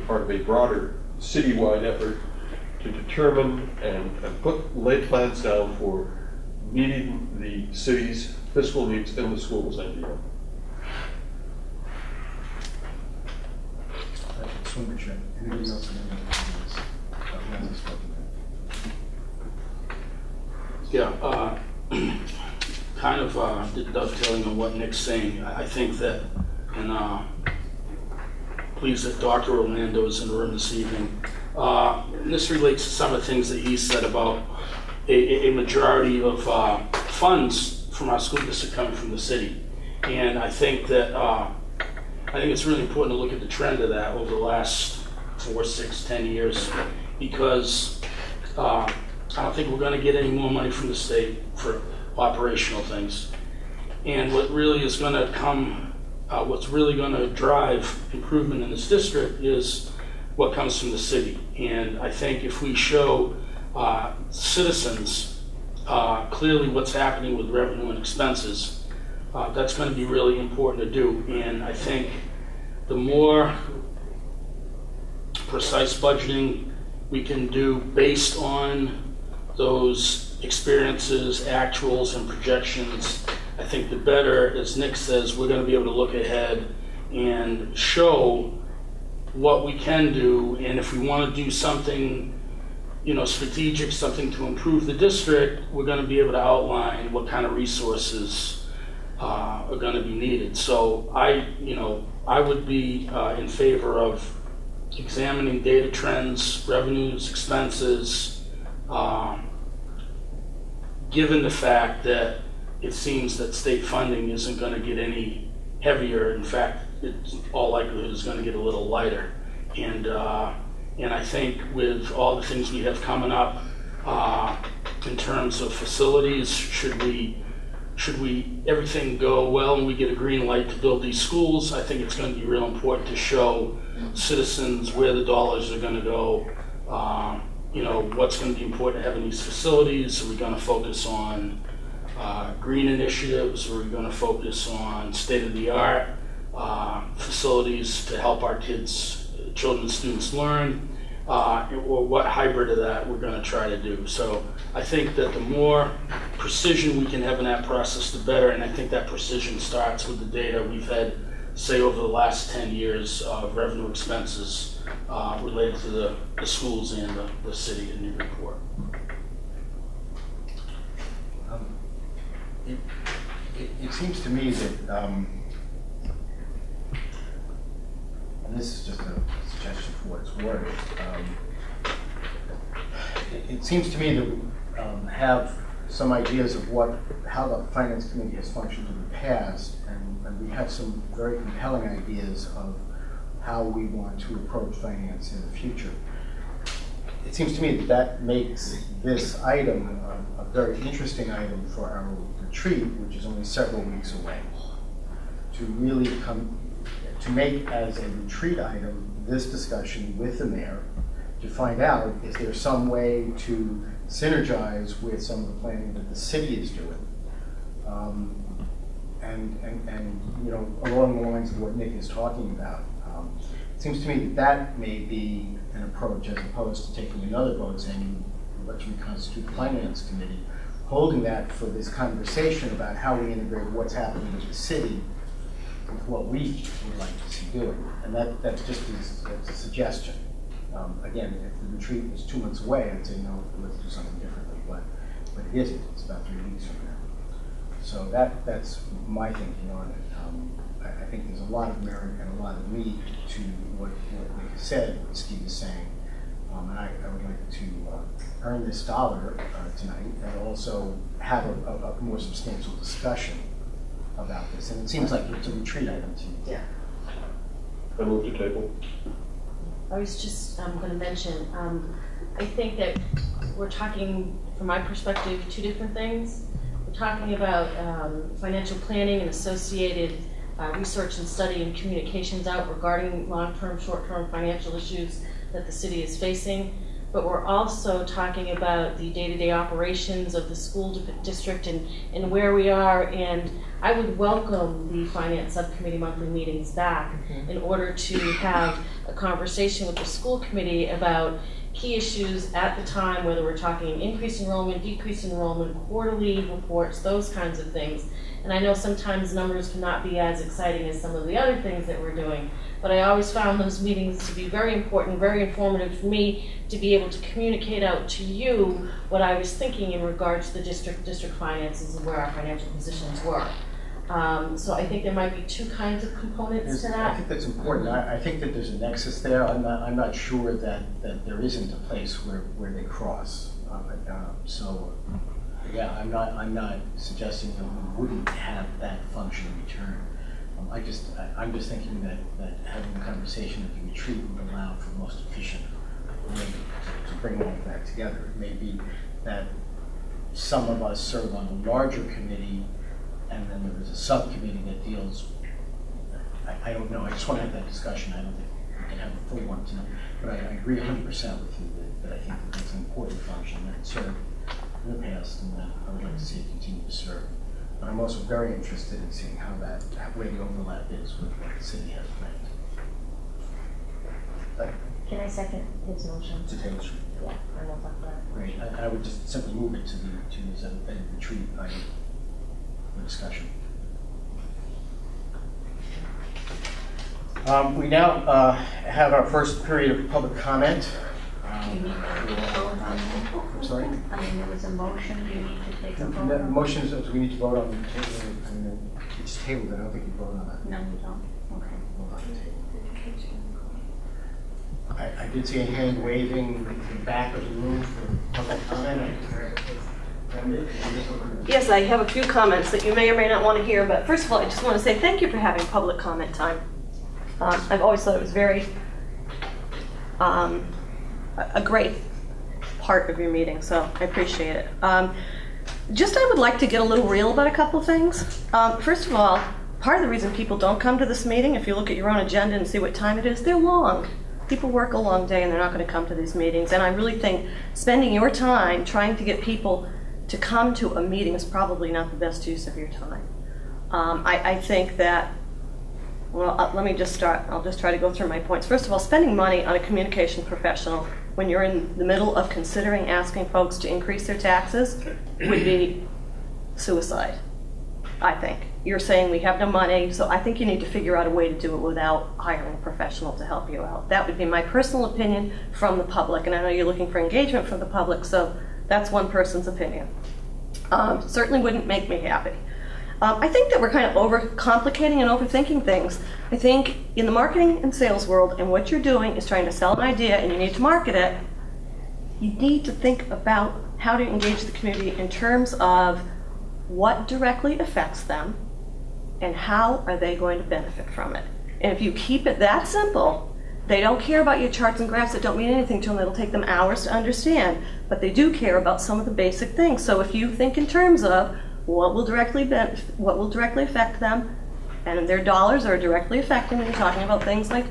part of a broader citywide effort to determine and lay plans down for meeting the city's fiscal needs in the schools and beyond. Swimmer check. Anybody else have any comments? Yeah, kind of dovetailing on what Nick's saying, I think that, and pleased that Dr. Orlando is in the room this evening. And this relates to some of the things that he said about a majority of funds from our school district coming from the city. And I think that, I think it's really important to look at the trend of that over the last 4, 6, 10 years, because I don't think we're going to get any more money from the state for operational things. And what really is going to come, what's really going to drive improvement in this district is what comes from the city. And I think if we show citizens clearly what's happening with revenue and expenses, that's going to be really important to do. And I think the more precise budgeting we can do based on those experiences, actuals, and projections, I think the better, as Nick says, we're going to be able to look ahead and show what we can do. And if we want to do something, strategic, something to improve the district, we're going to be able to outline what kind of resources are going to be needed. So I would be in favor of examining data trends, revenues, expenses, given the fact that it seems that state funding isn't going to get any heavier. In fact, it's all likelihood is going to get a little lighter. And I think with all the things we have coming up in terms of facilities, should we everything go well and we get a green light to build these schools, I think it's going to be real important to show citizens where the dollars are going to go What's going to be important to have in these facilities? Are we going to focus on green initiatives? Are we going to focus on state-of-the-art facilities to help our children, students learn? Or what hybrid of that we're going to try to do. So I think that the more precision we can have in that process, the better. And I think that precision starts with the data we've had, say, over the last 10 years of revenue expenses related to the schools and the city of Newburyport. It seems to me that, and this is just a suggestion for what it's worth, it seems to me that we have some ideas of how the Finance Committee has functioned in the past, and we have some very compelling ideas of how we want to approach finance in the future. It seems to me that makes this item a very interesting item for our retreat, which is only several weeks away, to really to make as a retreat item this discussion with the mayor to find out if there's some way to synergize with some of the planning that the city is doing. And along the lines of what Nick is talking about. It seems to me that may be an approach as opposed to taking another vote saying, let's reconstitute the Finance Committee, holding that for this conversation about how we integrate what's happening with the city with what we would like to see doing. And that just is a suggestion. Again, if the retreat was 2 months away, I'd say, no, let's do something differently. But it isn't. It's about 3 weeks from now. So that's my thinking on it. I think there's a lot of merit and a lot of meat to what Nick has said, what Steve is saying. And I would like to earn this dollar tonight and also have a more substantial discussion about this. And it seems like it's a retreat item to you. Yeah. I move to table. I was just going to mention, I think that we're talking, from my perspective, two different things. We're talking about financial planning and associated research and study and communications out regarding long-term, short-term financial issues that the city is facing. But we're also talking about the day-to-day operations of the school district and where we are. And I would welcome the Finance Subcommittee monthly meetings back in order to have a conversation with the school committee about key issues at the time, whether we're talking increased enrollment, decreased enrollment, quarterly reports, those kinds of things. And I know sometimes numbers cannot be as exciting as some of the other things that we're doing, but I always found those meetings to be very important, very informative for me to be able to communicate out to you what I was thinking in regards to the district finances and where our financial positions were. So I think there might be two kinds of components to that. I think that's important. I think that there's a nexus there. I'm not sure that there isn't a place where they cross. Yeah, I'm not suggesting that we wouldn't have that function return. I'm just thinking that having a conversation at the retreat would allow for the most efficient way to bring all of that together. It may be that some of us serve on a larger committee, and then there is a subcommittee that deals. I don't know. I just want to have that discussion. I don't think we can have a full one tonight. But I agree 100% with you that I think that that's an important function that it served in the past, and that I would like to see it continue to serve. But I'm also very interested in seeing where the overlap is with what the city has planned. Can I second his motion? To table. Yeah, and we'll talk about it. Great. I would just simply move it to a retreat item for discussion. We now have our first period of public comment. You need to vote on that. I'm sorry? I mean, there was a motion, you need to take a vote The on. motion is we need to vote on the table. I mean, it's tabled. I don't think we vote on that. No, you don't, okay. Vote on the table. I did see a hand waving in the back of the room for public comment. Yes, I have a few comments that you may or may not want to hear, but first of all, I just want to say thank you for having public comment time. I've always thought it was very a great part of your meeting, so I appreciate it. I would like to get a little real about a couple of things. First of all, part of the reason people don't come to this meeting, if you look at your own agenda and see what time it is, they're long. people work a long day and they're not going to come to these meetings. And I really think spending your time trying to get people to come to a meeting is probably not the best use of your time. I think that, well, let me just start. I'll just try to go through my points. First of all, spending money on a communication professional when you're in the middle of considering asking folks to increase their taxes would be suicide, I think. You're saying we have no money, so I think you need to figure out a way to do it without hiring a professional to help you out. That would be my personal opinion from the public, and I know you're looking for engagement from the public, so that's one person's opinion. Certainly wouldn't make me happy. I think that we're kind of overcomplicating and overthinking things. I think in the marketing and sales world, and what you're doing is trying to sell an idea and you need to market it, you need to think about how to engage the community in terms of what directly affects them and how are they going to benefit from it. And if you keep it that simple, they don't care about your charts and graphs that don't mean anything to them. It'll take them hours to understand, but they do care about some of the basic things. So if you think in terms of what will directly affect them, and their dollars are directly affecting them, you're talking about things like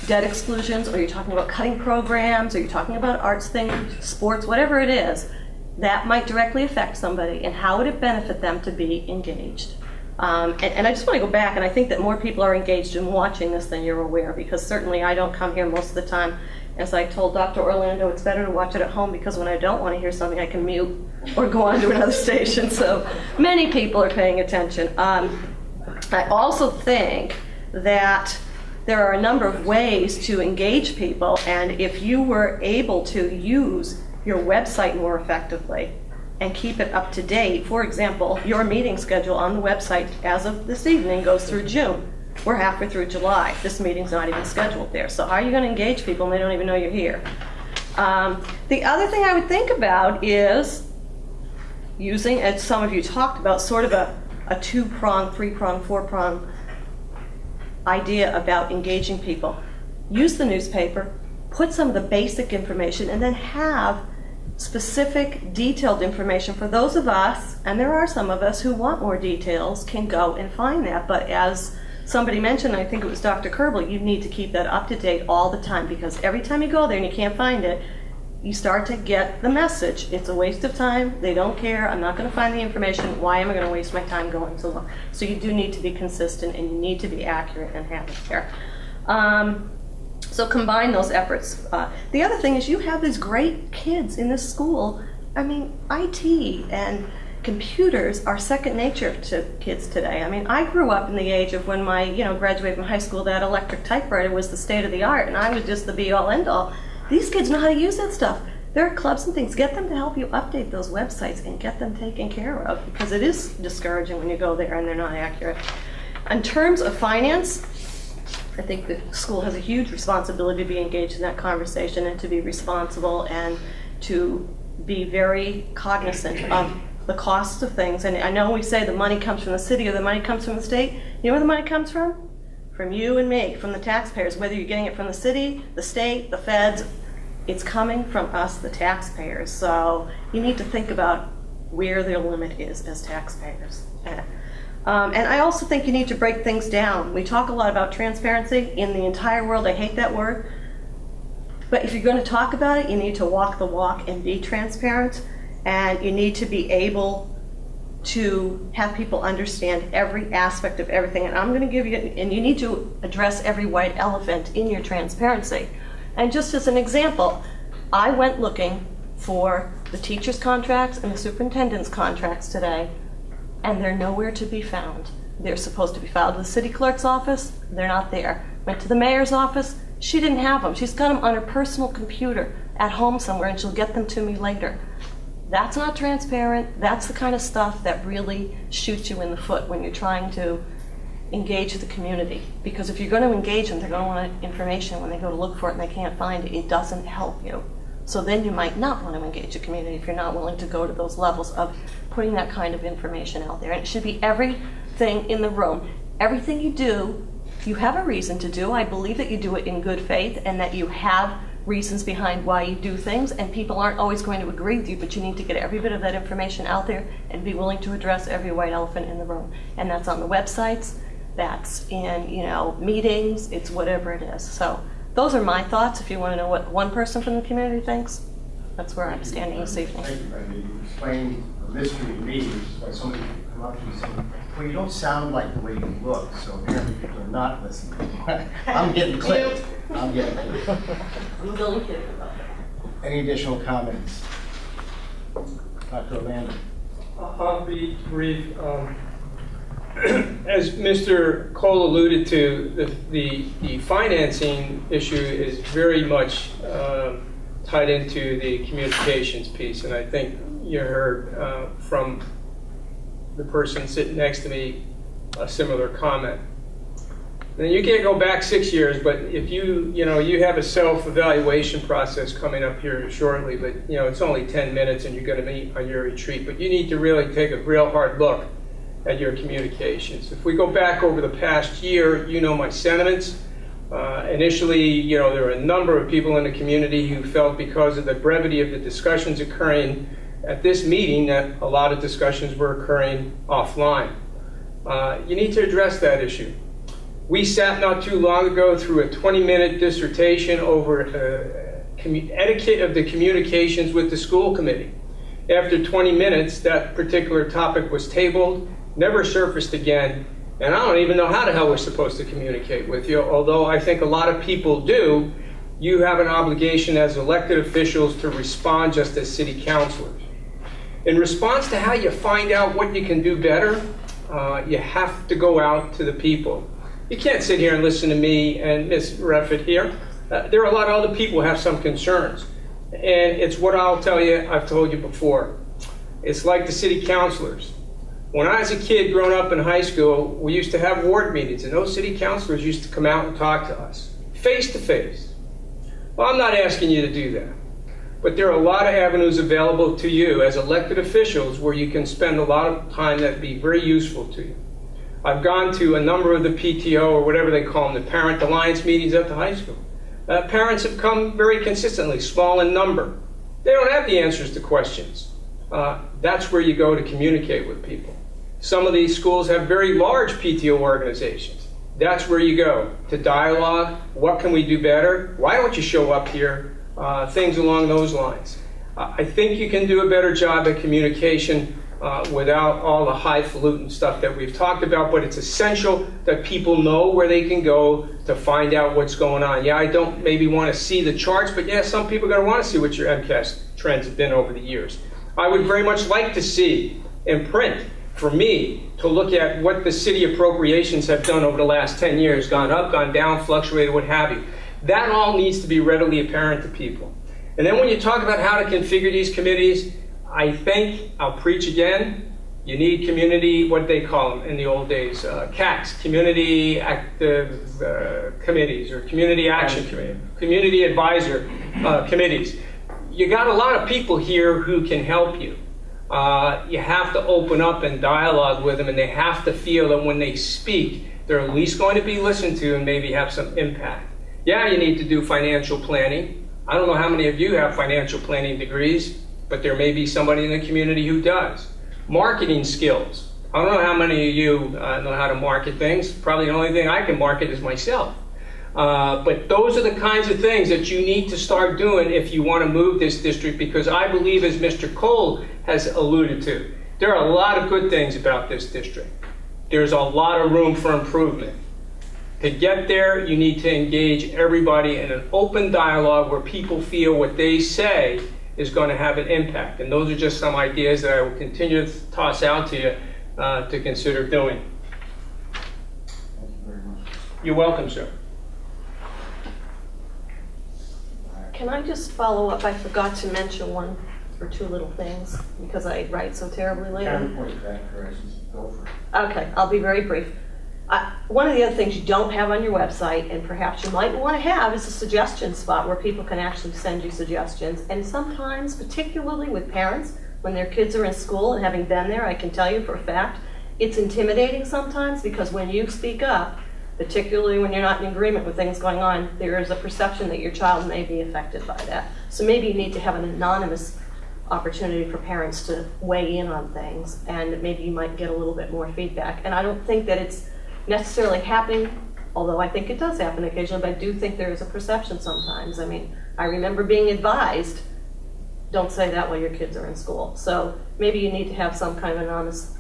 debt exclusions, or you're talking about cutting programs, or you're talking about arts things, sports, whatever it is, that might directly affect somebody, and how would it benefit them to be engaged? And I just want to go back, and I think that more people are engaged in watching this than you're aware, because certainly I don't come here most of the time. As I told Dr. Orlando, it's better to watch it at home, because when I don't want to hear something, I can mute or go on to another station. So many people are paying attention. I also think that there are a number of ways to engage people, and if you were able to use your website more effectively and keep it up to date. For example, your meeting schedule on the website as of this evening goes through June. We're halfway through July. This meeting's not even scheduled there. So how are you going to engage people and they don't even know you're here? The other thing I would think about is using, as some of you talked about, sort of a two-prong, three-prong, four-prong idea about engaging people. Use the newspaper, put some of the basic information, and then have specific, detailed information for those of us, and there are some of us who want more details, can go and find that. But as somebody mentioned, I think it was Dr. Kerbel, you need to keep that up to date all the time, because every time you go there and you can't find it, you start to get the message. It's a waste of time. They don't care. I'm not going to find the information. Why am I going to waste my time going to look? So you do need to be consistent, and you need to be accurate and have it there. So combine those efforts. The other thing is you have these great kids in this school. I mean, IT and computers are second nature to kids today. I mean, I grew up in the age of when my, graduated from high school, that electric typewriter was the state of the art, and I was just the be-all, end-all. These kids know how to use that stuff. There are clubs and things. Get them to help you update those websites and get them taken care of, because it is discouraging when you go there and they're not accurate. In terms of finance, I think the school has a huge responsibility to be engaged in that conversation and to be responsible and to be very cognizant of the costs of things. And I know we say the money comes from the city or the money comes from the state. You know where the money comes from? From you and me, from the taxpayers. Whether you're getting it from the city, the state, the feds, it's coming from us, the taxpayers. So you need to think about where their limit is as taxpayers. And I also think you need to break things down. We talk a lot about transparency in the entire world. I hate that word. But if you're going to talk about it, you need to walk the walk and be transparent. And you need to be able to have people understand every aspect of everything. And I'm going to give you, and you need to address every white elephant in your transparency. And just as an example, I went looking for the teachers' contracts and the superintendent's contracts today, and they're nowhere to be found. They're supposed to be filed with the city clerk's office. They're not there. Went to the mayor's office. She didn't have them. She's got them on her personal computer at home somewhere, and she'll get them to me later. That's not transparent. That's the kind of stuff that really shoots you in the foot when you're trying to engage the community. Because if you're going to engage them, they're going to want information when they go to look for it and they can't find it. It doesn't help you. So then you might not want to engage the community if you're not willing to go to those levels of putting that kind of information out there. And it should be everything in the room. Everything you do, you have a reason to do. I believe that you do it in good faith and that you have reasons behind why you do things, and people aren't always going to agree with you, but you need to get every bit of that information out there and be willing to address every white elephant in the room. And that's on the websites, that's in, meetings, it's whatever it is. So those are my thoughts. If you want to know what one person from the community thinks, that's where I'm standing this evening. Thank you, Brenda. You explained the mystery to me, which is why so many people come up to me saying, well, you don't sound like the way you look, so apparently people are not listening. I'm getting clipped. I'm getting clipped. I'm really kidding about that. Any additional comments? Dr. Orlando? I'll be brief. As Mr. Cole alluded to, the financing issue is very much tied into the communications piece, and I think you heard from the person sitting next to me a similar comment. And you can't go back 6 years, but if you have a self-evaluation process coming up here shortly, but it's only 10 minutes and you're going to meet on your retreat, but you need to really take a real hard look at your communications. If we go back over the past year, my sentiments. Initially, there were a number of people in the community who felt because of the brevity of the discussions occurring at this meeting that a lot of discussions were occurring offline. You need to address that issue. We sat not too long ago through a 20-minute dissertation over etiquette of the communications with the school committee. After 20 minutes, that particular topic was tabled, never surfaced again, and I don't even know how the hell we're supposed to communicate with you, although I think a lot of people do. You have an obligation as elected officials to respond just as city councilors. In response to how you find out what you can do better, you have to go out to the people. You can't sit here and listen to me and Ms. Reffett here. There are a lot of other people who have some concerns. And it's what I'll tell you, I've told you before. It's like the city councilors. When I was a kid growing up in high school, we used to have ward meetings, and those city councilors used to come out and talk to us, face to face. Well, I'm not asking you to do that. But there are a lot of avenues available to you as elected officials where you can spend a lot of time that would be very useful to you. I've gone to a number of the PTO, or whatever they call them, the Parent Alliance meetings at the high school. Parents have come very consistently, small in number. They don't have the answers to questions. That's where you go to communicate with people. Some of these schools have very large PTO organizations. That's where you go to dialogue. What can we do better? Why don't you show up here? Things along those lines. I think you can do a better job at communication without all the highfalutin stuff that we've talked about, but it's essential that people know where they can go to find out what's going on. Yeah, I don't maybe want to see the charts, but yeah, some people are going to want to see what your MCAS trends have been over the years. I would very much like to see in print, for me, to look at what the city appropriations have done over the last 10 years, gone up, gone down, fluctuated, what have you. That all needs to be readily apparent to people. And then when you talk about how to configure these committees, I think, I'll preach again, you need community, what they call them in the old days, CACs, Community Active Committees, or Community Action Committee, Community Advisor Committees. You got a lot of people here who can help you. You have to open up and dialogue with them, and they have to feel that when they speak, they're at least going to be listened to and maybe have some impact. Yeah, you need to do financial planning. I don't know how many of you have financial planning degrees, but there may be somebody in the community who does. Marketing skills. I don't know how many of you know how to market things. Probably the only thing I can market is myself. But those are the kinds of things that you need to start doing if you want to move this district, because I believe, as Mr. Cole has alluded to, there are a lot of good things about this district. There's a lot of room for improvement. To get there, you need to engage everybody in an open dialogue where people feel what they say is going to have an impact. And those are just some ideas that I will continue to toss out to you to consider doing. Thank you very much. You're welcome, sir. Can I just follow up? I forgot to mention one or two little things because I write so terribly lately. Karen pointed that corrections. Go for it. Okay, I'll be very brief. One of the other things you don't have on your website, and perhaps you might want to have, is a suggestion spot where people can actually send you suggestions. And sometimes, particularly with parents, when their kids are in school, and having been there, I can tell you for a fact, it's intimidating sometimes because when you speak up, particularly when you're not in agreement with things going on, there is a perception that your child may be affected by that. So maybe you need to have an anonymous opportunity for parents to weigh in on things, and maybe you might get a little bit more feedback. And I don't think that it's necessarily happening although I think it does happen occasionally, but I do think there is a perception sometimes. I mean, I remember being advised, don't say that while your kids are in school. So maybe you need to have some kind of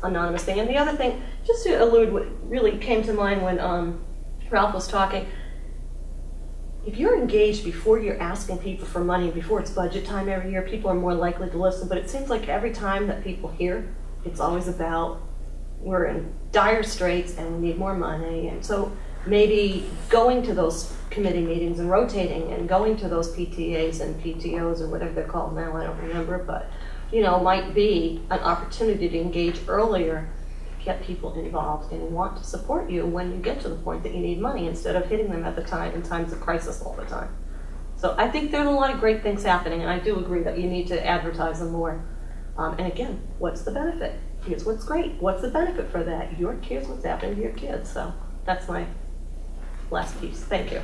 anonymous thing. And the other thing, just to allude, what really came to mind when Ralph was talking, if you're engaged before you're asking people for money, before it's budget time every year, people are more likely to listen. But it seems like every time that people hear, it's always about, we're in dire straits and we need more money. And so maybe going to those committee meetings and rotating and going to those PTAs and PTOs or whatever they're called now, I don't remember, but might be an opportunity to engage earlier, get people involved and want to support you when you get to the point that you need money, instead of hitting them at the time in times of crisis all the time. So I think there's a lot of great things happening, and I do agree that you need to advertise them more. And again, what's the benefit? Here's what's great. What's the benefit for that? Here's what's happening to your kids. So that's my last piece. Thank you.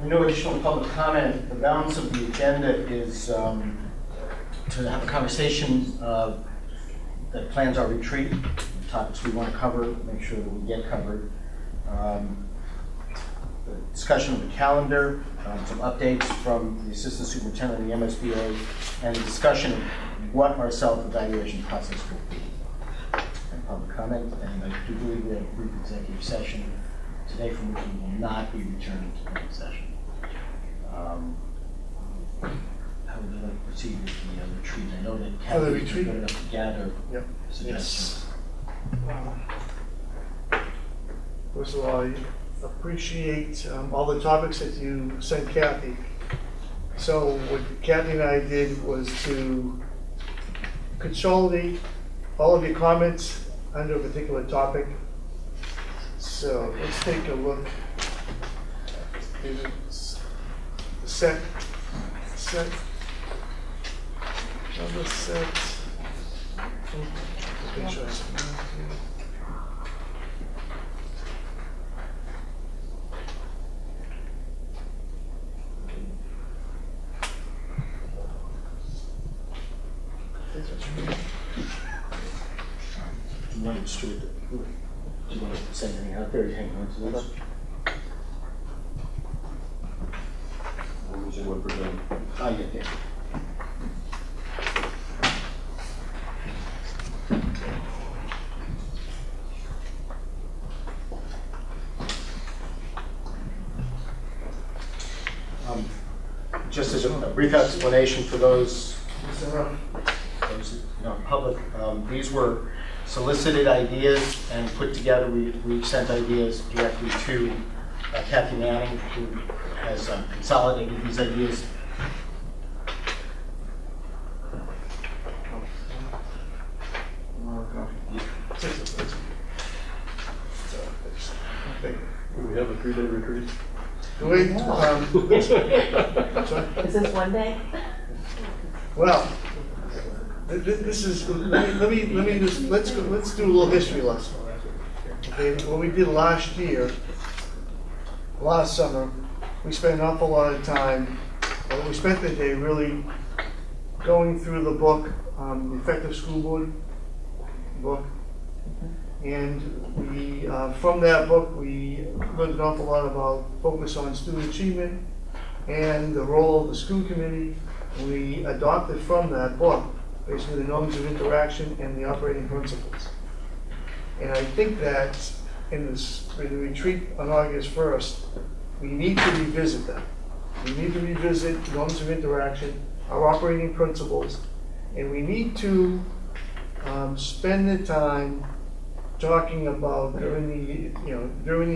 No additional public comment. The balance of the agenda is to have a conversation that plans our retreat, the topics we want to cover, make sure that we get covered. The discussion of the calendar, some updates from the Assistant Superintendent of the MSBA, and a discussion of what our self-evaluation process will be. And public comment, and I do believe we have a brief executive session today from which we will not be returning to public session. How would you like to proceed with the retreat? I know that Kathy is good enough to gather suggestions. First of all, I appreciate all the topics that you sent Kathy. So what Kathy and I did was to consolidate all of your comments under a particular topic. So let's take a look. Set. Number set. Do you want to distribute it? Do you want to send anything out there? Hang on to this. Oh, yeah. Just as a brief explanation for those public, these were solicited ideas and put together. We sent ideas directly to Kathy Manning, who has consolidated these ideas. Do we have a 3-day retreat? Is this one day? Well, this is, let's do a little history lesson. Okay, what we did last summer, we spent an awful lot of time, we spent the day really going through the book, the Effective School Board book. And we, from that book, we learned an awful lot about focus on student achievement and the role of the school committee. We adopted from that book basically the norms of interaction and the operating principles. And I think that in the retreat on August 1st, we need to revisit that. We need to revisit norms of interaction, our operating principles, and we need to spend the time talking about during the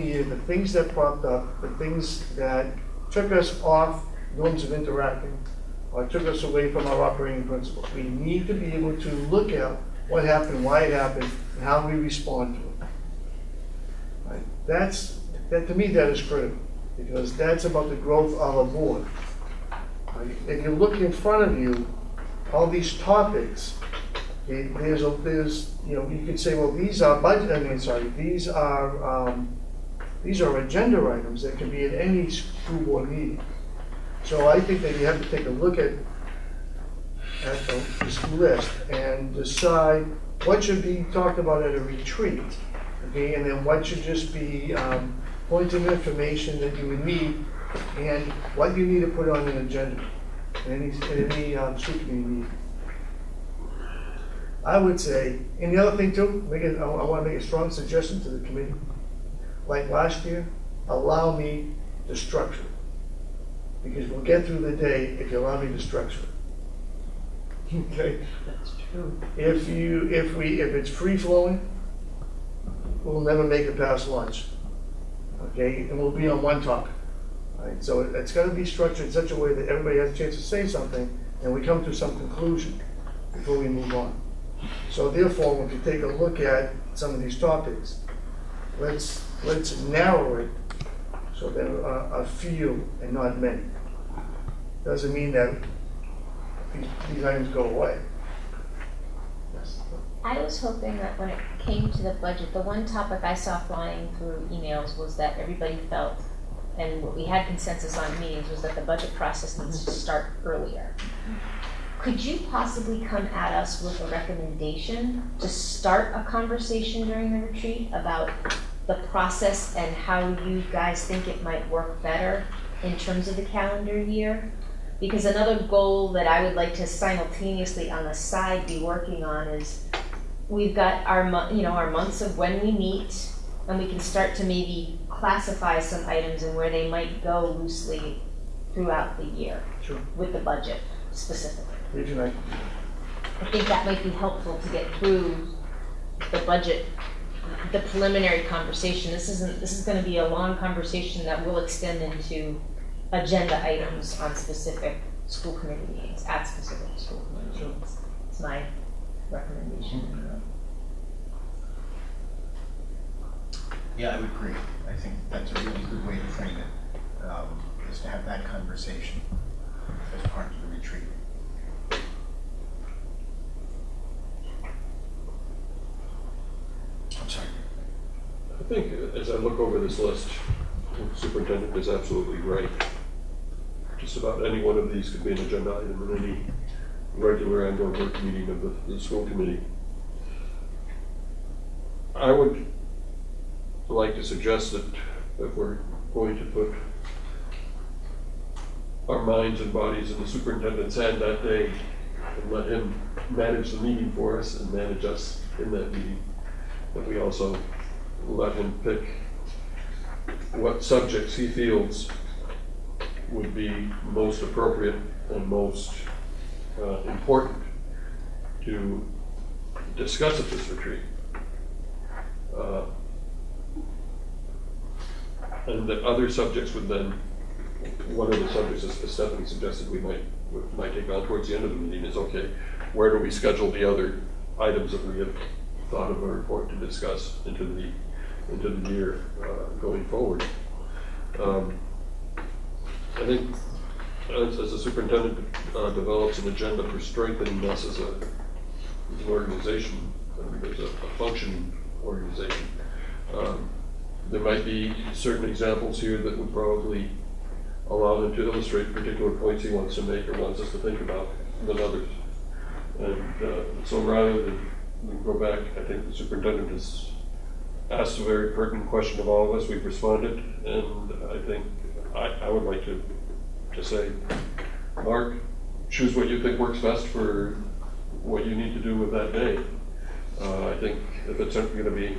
year, the things that popped up, the things that took us off norms of interacting, or took us away from our operating principles. We need to be able to look at what happened, why it happened, and how we respond to it. Right? That to me, that is critical, because that's about the growth of a board. Right? If you look in front of you, all these topics, there's you could say, well, these are these are agenda items that can be at any school board meeting. So I think that you have to take a look at this list and decide what should be talked about at a retreat, okay, and then what should just be points of information that you would need, and what you need to put on an agenda in any school committee meeting. I would say, and the other thing too, I want to make a strong suggestion to the committee. Like last year, allow me to structure it. Because we'll get through the day if you allow me to structure it. Okay? That's true. If it's free flowing, we'll never make it past lunch. Okay? And we'll be on one topic. Right? So it's got to be structured in such a way that everybody has a chance to say something and we come to some conclusion before we move on. So therefore, if you take a look at some of these topics, let's narrow it so there are a few and not many. Doesn't mean that these items go away. Yes. I was hoping that when it came to the budget, the one topic I saw flying through emails was that everybody felt, and what we had consensus on meetings, was that the budget process needs to start earlier. Could you possibly come at us with a recommendation to start a conversation during the retreat about the process and how you guys think it might work better in terms of the calendar year? Because another goal that I would like to simultaneously on the side be working on is we've got our months of when we meet, and we can start to maybe classify some items and where they might go loosely throughout the year. Sure. With the budget specifically. I think that might be helpful to get through the budget, the preliminary conversation. This is going to be a long conversation that will extend into agenda items on specific school committee meetings, at specific school committee meetings. It's my recommendation. Yeah, I would agree. I think that's a really good way to frame it, is to have that conversation as part of the retreat. I'm sorry. I think as I look over this list, the superintendent is absolutely right. Just about any one of these could be an agenda item in any regular and/or work meeting of the school committee. I would like to suggest that if we're going to put our minds and bodies in the superintendent's hand that day and let him manage the meeting for us and manage us in that meeting, that we also let him pick what subjects he feels would be most appropriate and most important to discuss at this retreat. And that other subjects would then, one of the subjects, as Stephanie suggested, we might take on towards the end of the meeting is, okay, where do we schedule the other items that we have thought of a report to discuss into the year going forward. I think as the superintendent develops an agenda for strengthening us as an organization, as a functioning organization, there might be certain examples here that would probably allow him to illustrate particular points he wants to make or wants us to think about than others. And so rather than go back, I think the superintendent has asked a very pertinent question of all of us. We've responded, and I think I would like to say, Mark, choose what you think works best for what you need to do with that day. I think if it's going to be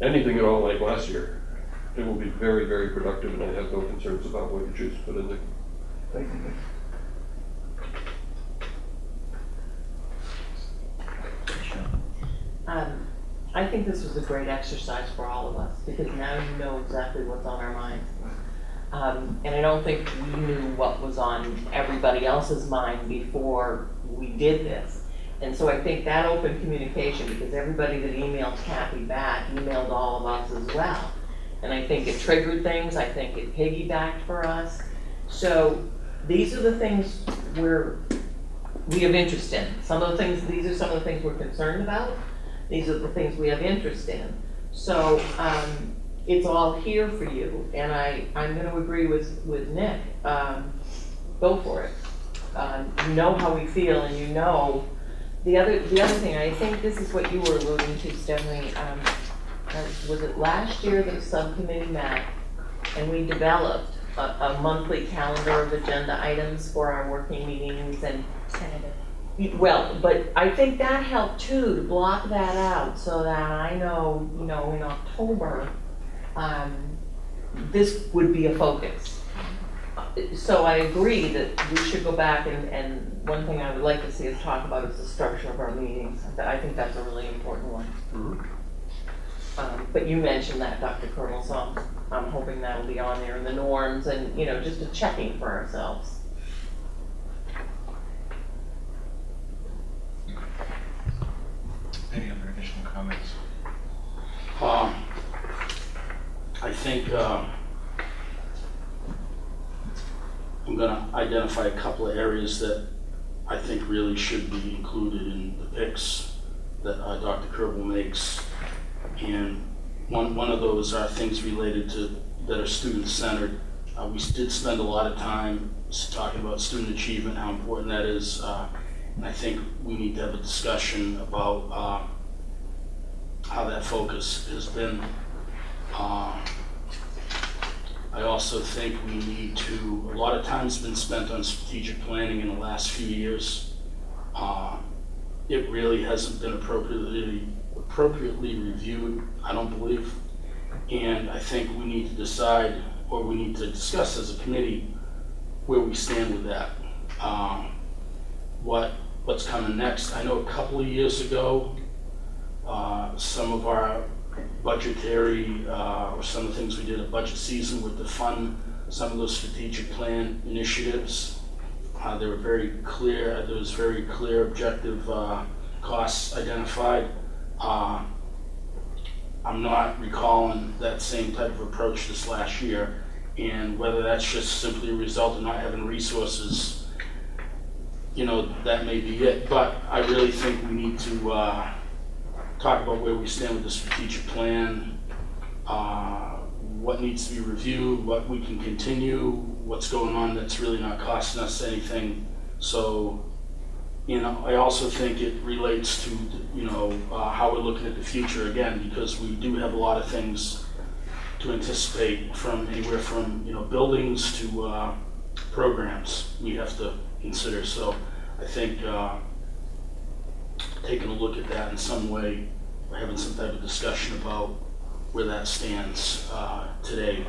anything at all like last year, it will be very, very productive, and I have no concerns about what you choose to put in there. Thank you. I think this was a great exercise for all of us because now you know exactly what's on our minds. And I don't think we knew what was on everybody else's mind before we did this. And so I think that open communication, because everybody that emailed Kathy back emailed all of us as well. And I think it triggered things. I think it piggybacked for us. So these are the things we have interest in. These are some of the things we're concerned about. These are the things we have interest in. So it's all here for you. And I'm going to agree with Nick. Go for it. You know how we feel, and you know The other thing, I think this is what you were alluding to, Stephanie, was it last year that a subcommittee met and we developed a monthly calendar of agenda items for our working meetings and well, but I think that helped too, to block that out so that I know, in October, this would be a focus. So I agree that we should go back and one thing I would like to see us talk about is the structure of our meetings. I think that's a really important one. But you mentioned that, Dr. Colonel, so I'm hoping that'll be on there in the norms and, just a checking for ourselves. Any other additional comments? I think I'm going to identify a couple of areas that I think really should be included in the picks that Dr. Kerbel makes. And one of those are things related to that are student-centered. We did spend a lot of time talking about student achievement, how important that is. And I think we need to have a discussion about how that focus has been. I also think we need to, a lot of time's been spent on strategic planning in the last few years. It really hasn't been appropriately reviewed, I don't believe. And I think we need to decide, or we need to discuss as a committee, where we stand with that. What's coming next. I know a couple of years ago, some of our budgetary, or some of the things we did at budget season were to fund some of those strategic plan initiatives. There were very clear, there was very clear objective costs identified. I'm not recalling that same type of approach this last year, and whether that's just simply a result of not having resources, that may be it. But I really think we need to talk about where we stand with the strategic plan, what needs to be reviewed, what we can continue, what's going on that's really not costing us anything. So, I also think it relates to, how we're looking at the future again, because we do have a lot of things to anticipate, from anywhere from, buildings to programs we have to consider. So I think taking a look at that in some way, or having some type of discussion about where that stands today.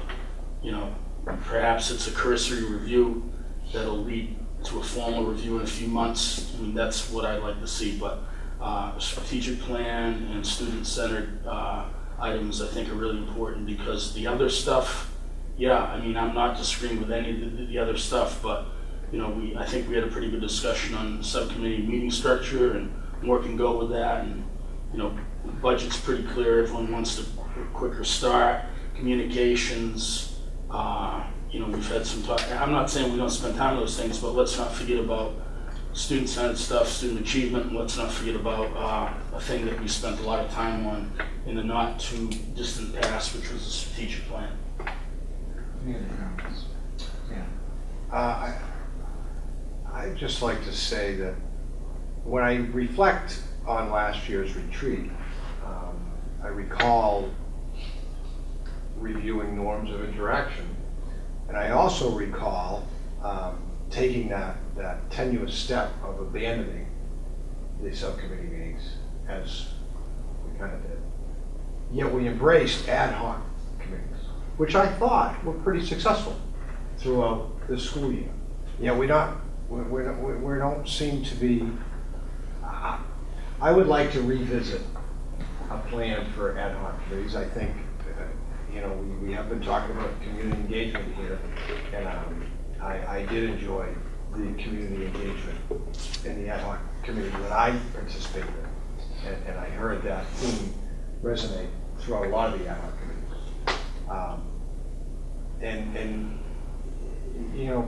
Perhaps it's a cursory review that'll lead to a formal review in a few months. I mean, that's what I'd like to see, but a strategic plan and student-centered items I think are really important, because the other stuff, I'm not disagreeing with any of the other stuff, but I think we had a pretty good discussion on subcommittee meeting structure and more can go with that. And the budget's pretty clear. Everyone wants a quicker start. Communications. We've had some talk. I'm not saying we don't spend time on those things, but let's not forget about student-centered stuff, student achievement, and let's not forget about a thing that we spent a lot of time on in the not too distant past, which was the strategic plan. Any other comments? I'd just like to say that when I reflect on last year's retreat, I recall reviewing norms of interaction. And I also recall taking that tenuous step of abandoning the subcommittee meetings, as we kind of did. Yet we embraced ad hoc committees, which I thought were pretty successful throughout the school year. Yet we don't seem to be. I would like to revisit a plan for ad hoc committees. I think we have been talking about community engagement here, and I did enjoy the community engagement in the ad hoc committee that I participated in, and I heard that theme resonate throughout a lot of the ad hoc committees, and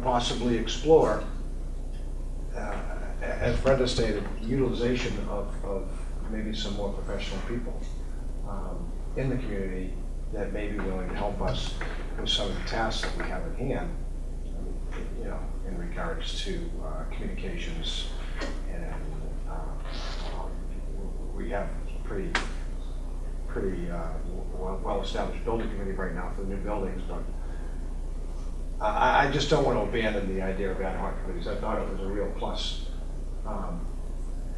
possibly explore, as Brenda stated, utilization of maybe some more professional people in the community that may be willing to help us with some of the tasks that we have at hand, in regards to communications and have pretty well-established building committee right now for the new buildings, but I just don't want to abandon the idea of ad hoc committees. I thought it was a real plus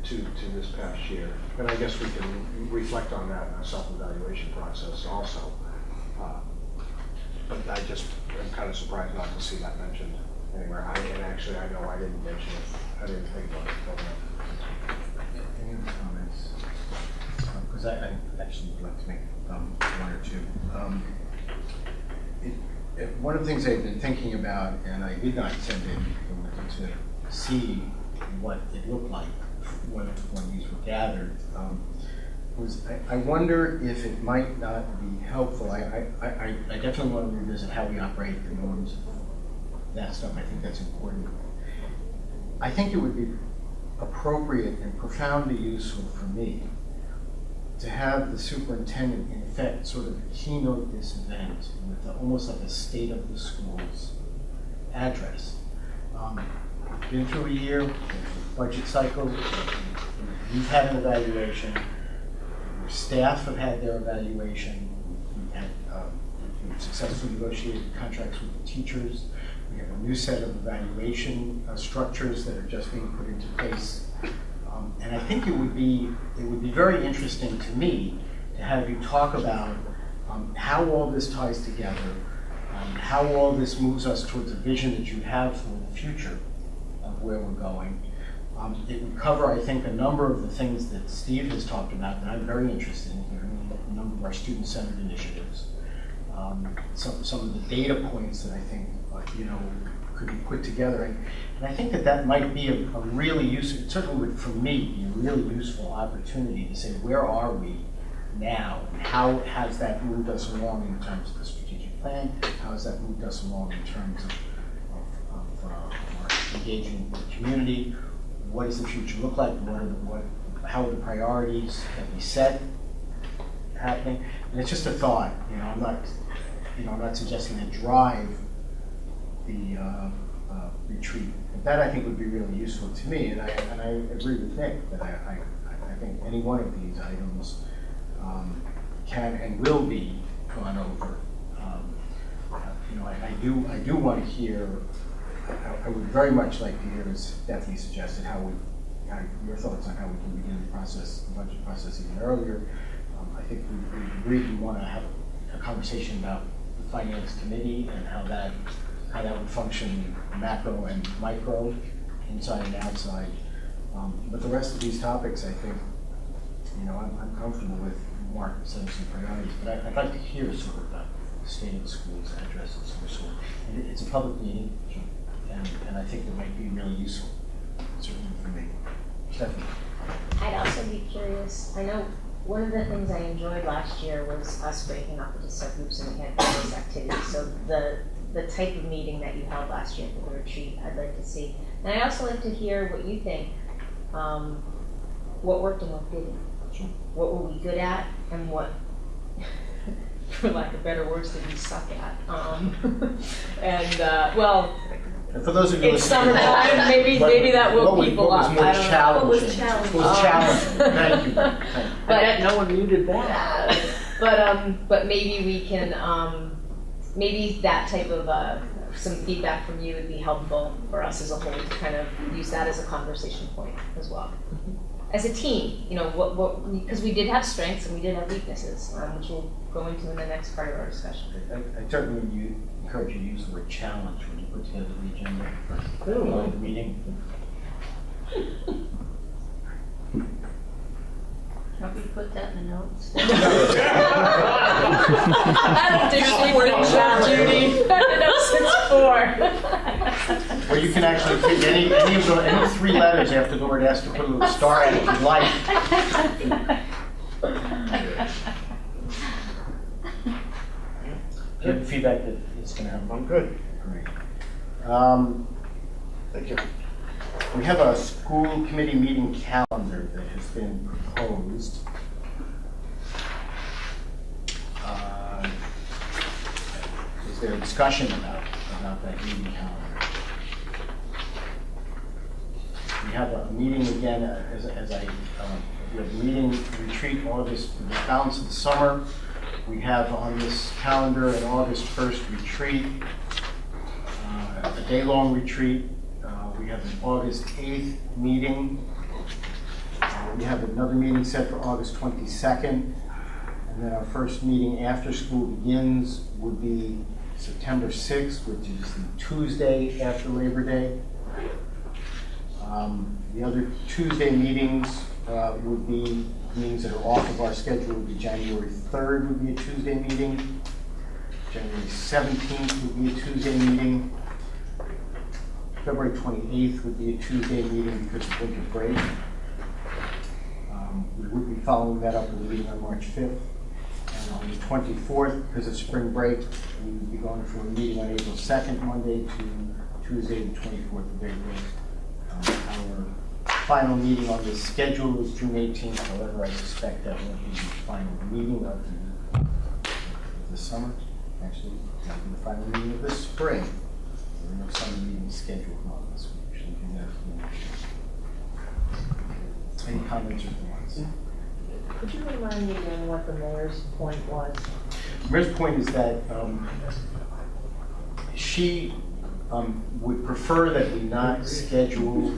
to this past year. And I guess we can reflect on that in our self-evaluation process also. But I just am kind of surprised not to see that mentioned anywhere. And actually, I know I didn't mention it. I didn't think about it. Any other comments? Because I actually would like to make one or two. One of the things I've been thinking about, and I did not send in to see what it looked like when these were gathered, was I wonder if it might not be helpful. I definitely want to revisit how we operate, the norms, that stuff. I think that's important. I think it would be appropriate and profoundly useful for me to have the superintendent, in effect, sort of keynote this event with almost like a state of the schools address. Been through a year, budget cycle, we've had an evaluation, your staff have had their evaluation, we've successfully negotiated contracts with the teachers, we have a new set of evaluation structures that are just being put into place. And I think it would be very interesting to me to have you talk about how all this ties together, how all this moves us towards a vision that you have for the future of where we're going. It would cover, I think, a number of the things that Steve has talked about that I'm very interested in hearing, a number of our student-centered initiatives, some of the data points that I think could be put together. And I think that might be a really useful, it certainly would, for me, be a really useful opportunity to say, where are we now? And how has that moved us along in terms of the strategic plan? How has that moved us along in terms of our engaging with the community? What does the future look like? How are the priorities that we set happening? And it's just a thought. I'm not suggesting to drive the retreat. But that I think would be really useful to me, and I agree with Nick that I think any one of these items can and will be gone over. I do want to hear. I would very much like to hear, as Stephanie suggested, your thoughts on how we can begin the budget process even earlier. I think we agreed we want to have a conversation about the finance committee and how that would function macro and micro, inside and outside. But the rest of these topics, I think, I'm comfortable with Mark setting some priorities, but I'd like to hear sort of the state of the schools address of some sort. And it's a public meeting, and I think it might be really useful, certainly for me. Stephanie? I'd also be curious, I know one of the things I enjoyed last year was us breaking up into subgroups and we had various activities. So the type of meeting that you held last year for the retreat, I'd like to see. And I'd also like to hear what you think, what worked and what didn't. Sure. What were we good at and what, for lack of better words, did we suck at? And for those of you it's summertime, maybe that woke people up. What was challenging? What was challenging? Thank you. But no one muted that. But maybe we can, maybe that type of some feedback from you would be helpful for us as a whole to kind of use that as a conversation point as well. As a team, because we did have strengths and we did have weaknesses, which we'll go into in the certainly part of our discussion. I certainly encourage you to use the word challenge when you put together the agenda for the meeting. Can we put that in the notes? I don't think she would Judy. The notes it's for. Or you can actually pick any three letters after the word S to put a little star in it if you'd like. Do you have feedback that it's going to have? I'm good. Great. Thank you. We have a school committee meeting calendar that has been proposed. Is there a discussion about that meeting calendar? We have a meeting again, as I we have a meeting retreat August, for the balance of the summer. We have on this calendar an August 1st retreat, a day-long retreat. We have an August 8th meeting. We have another meeting set for August 22nd. And then our first meeting after school begins would be September 6th, which is the Tuesday after Labor Day. The other Tuesday meetings would be meetings that are off of our schedule. Would be January 3rd would be a Tuesday meeting. January 17th would be a Tuesday meeting. February 28th would be a Tuesday meeting because of winter break. We would be following that up with a meeting on March 5th. And on the 24th, because of spring break, we would be going for a meeting on April 2nd, Monday to Tuesday, the 24th of April. Our final meeting on this schedule is June 18th. However, I suspect that won't be the final meeting of the summer. Actually, it will be the final meeting of this spring. There are no summer meetings scheduled on this. We usually do that. Any comments or thoughts? Could you remind me again what the mayor's point was? The mayor's point is that she would prefer that we not schedule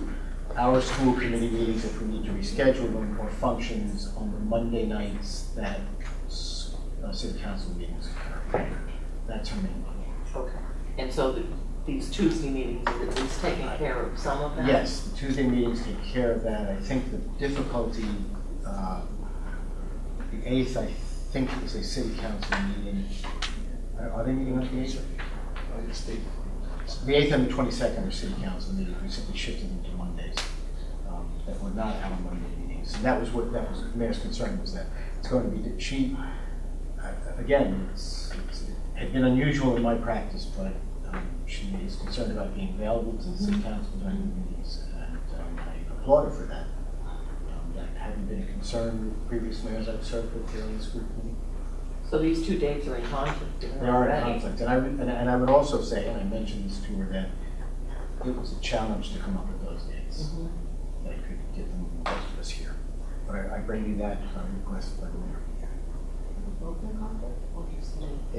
our school committee meetings if we need to reschedule them, or functions on the Monday nights that city council meetings occur. That's her main point. Okay. And so these Tuesday meetings are at least taking care of some of that? Yes, the Tuesday meetings take care of that. I think the difficulty, the 8th, I think is a city council meeting. Are they meeting on the 8th? The 8th and the 22nd are city council meetings. We simply shifted them to Mondays that were not our Monday meetings. And that was the mayor's concern, was that it's going to be, again, it had been unusual in my practice, but she is concerned about being available to the city council during the meetings, and I applaud her for that. That hadn't been a concern with previous mayors I've served with here on the school committee. So these two dates are in conflict? They are in conflict, and I would also say, and I mentioned this to her, that it was a challenge to come up with those dates. That I could get them most of us here. But I bring you that request by the mayor. Both in conflict, or just me? I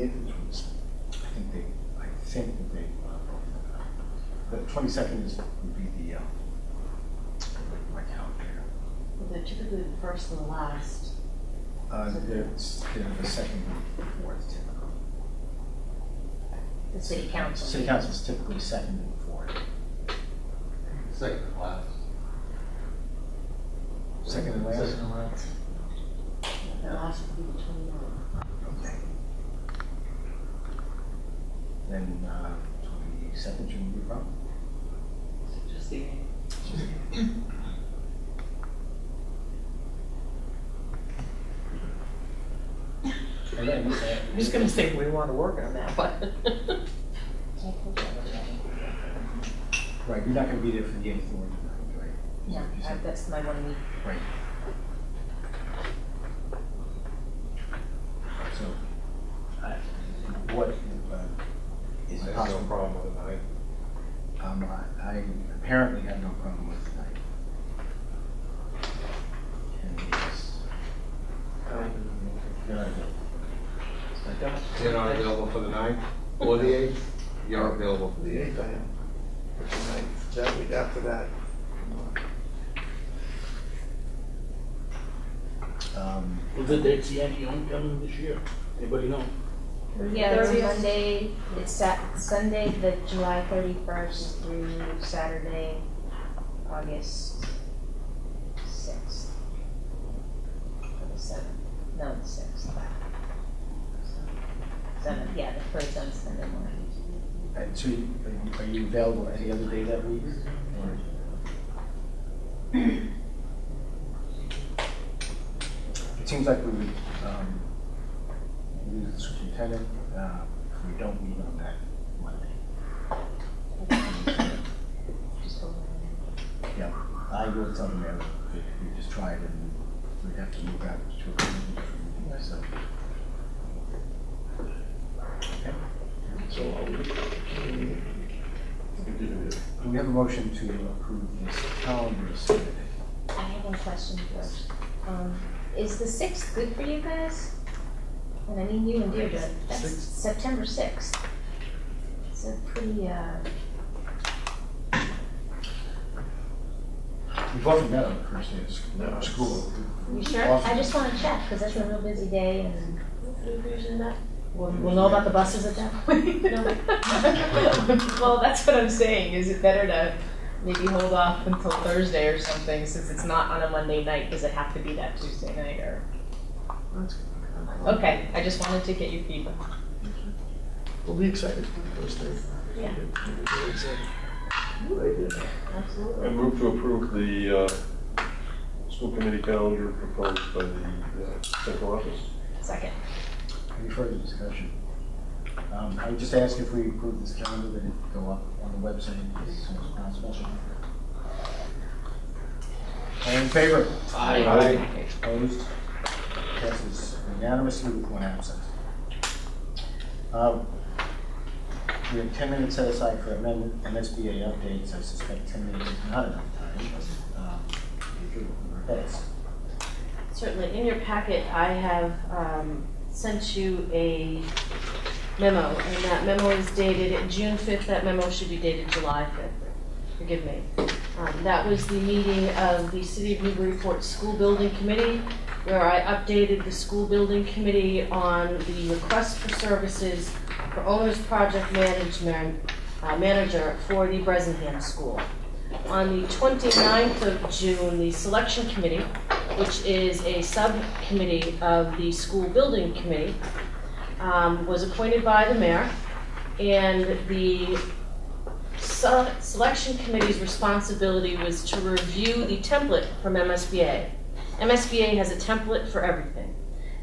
think that they, the 22nd would be the, my calendar. Well, they're typically the first and the last. They're the second and fourth typically. The city council. City council is typically second and fourth. Second and last. Second and last? The last would be the 29th. Okay. Then 22nd shouldn't be a problem. Just the I'm just going to say we want to work on that, but. Right, you're not going to be there for the 8th or the 9th, right? No, that's my one week. Right. So, what is I it have no possible? problem with the 9th. I apparently have no problem with the 9th. And it's, You're not available for the 9th or the 8th? You're available for The the 8th. 8th I am. The 9th, that week after that. Was the dates Yankee homecoming this year? Anybody know? Yeah, it's Monday, it's Sunday, the July 31st through Saturday, August 6th. Or the 7th, no, the 6th. 7th, yeah, the first on Sunday morning. And so, are you available any other day that week? Or? It seems like we would lose the superintendent if we don't meet on that Monday. Yeah, I will tell the mayor that we just tried and we'd have to move out to a different meeting, so. Okay. So We have a motion to approve this calendar as submitted. I have one question first. Is the 6th good for you guys? And I mean you and Deirdre. That's 6th. September 6th. It's a pretty, We've often met on the first day of school. you sure? I just want to check, because that's a real busy day and we'll know about the buses at that point. Well, that's what I'm saying. Is it better to maybe hold off until Thursday or something, since it's not on a Monday night? Does it have to be that Tuesday night or? Okay, I just wanted to get your feedback. We'll be excited for the first day. Yeah. Very excited. Good idea. Absolutely. I move to approve the school committee calendar proposed by the central office. Second. Any further discussion? I would just ask if we approve this calendar, that it go up on the website as soon as possible. All in favor? Aye. Opposed? Passes unanimously with one absent. We have 10 minutes set aside for amendment MSBA updates. I suspect 10 minutes is not enough time, but we're best. Certainly. In your packet, I have sent you a memo, and that memo is dated June 5th. That memo should be dated July 5th. Forgive me. That was the meeting of the City of Newburyport School Building Committee, where I updated the school building committee on the request for services for owner's project manager for the Bresnahan School. On the 29th of June, the selection committee, which is a subcommittee of the school building committee, was appointed by the mayor, and the selection committee's responsibility was to review the template from MSBA. MSBA has a template for everything,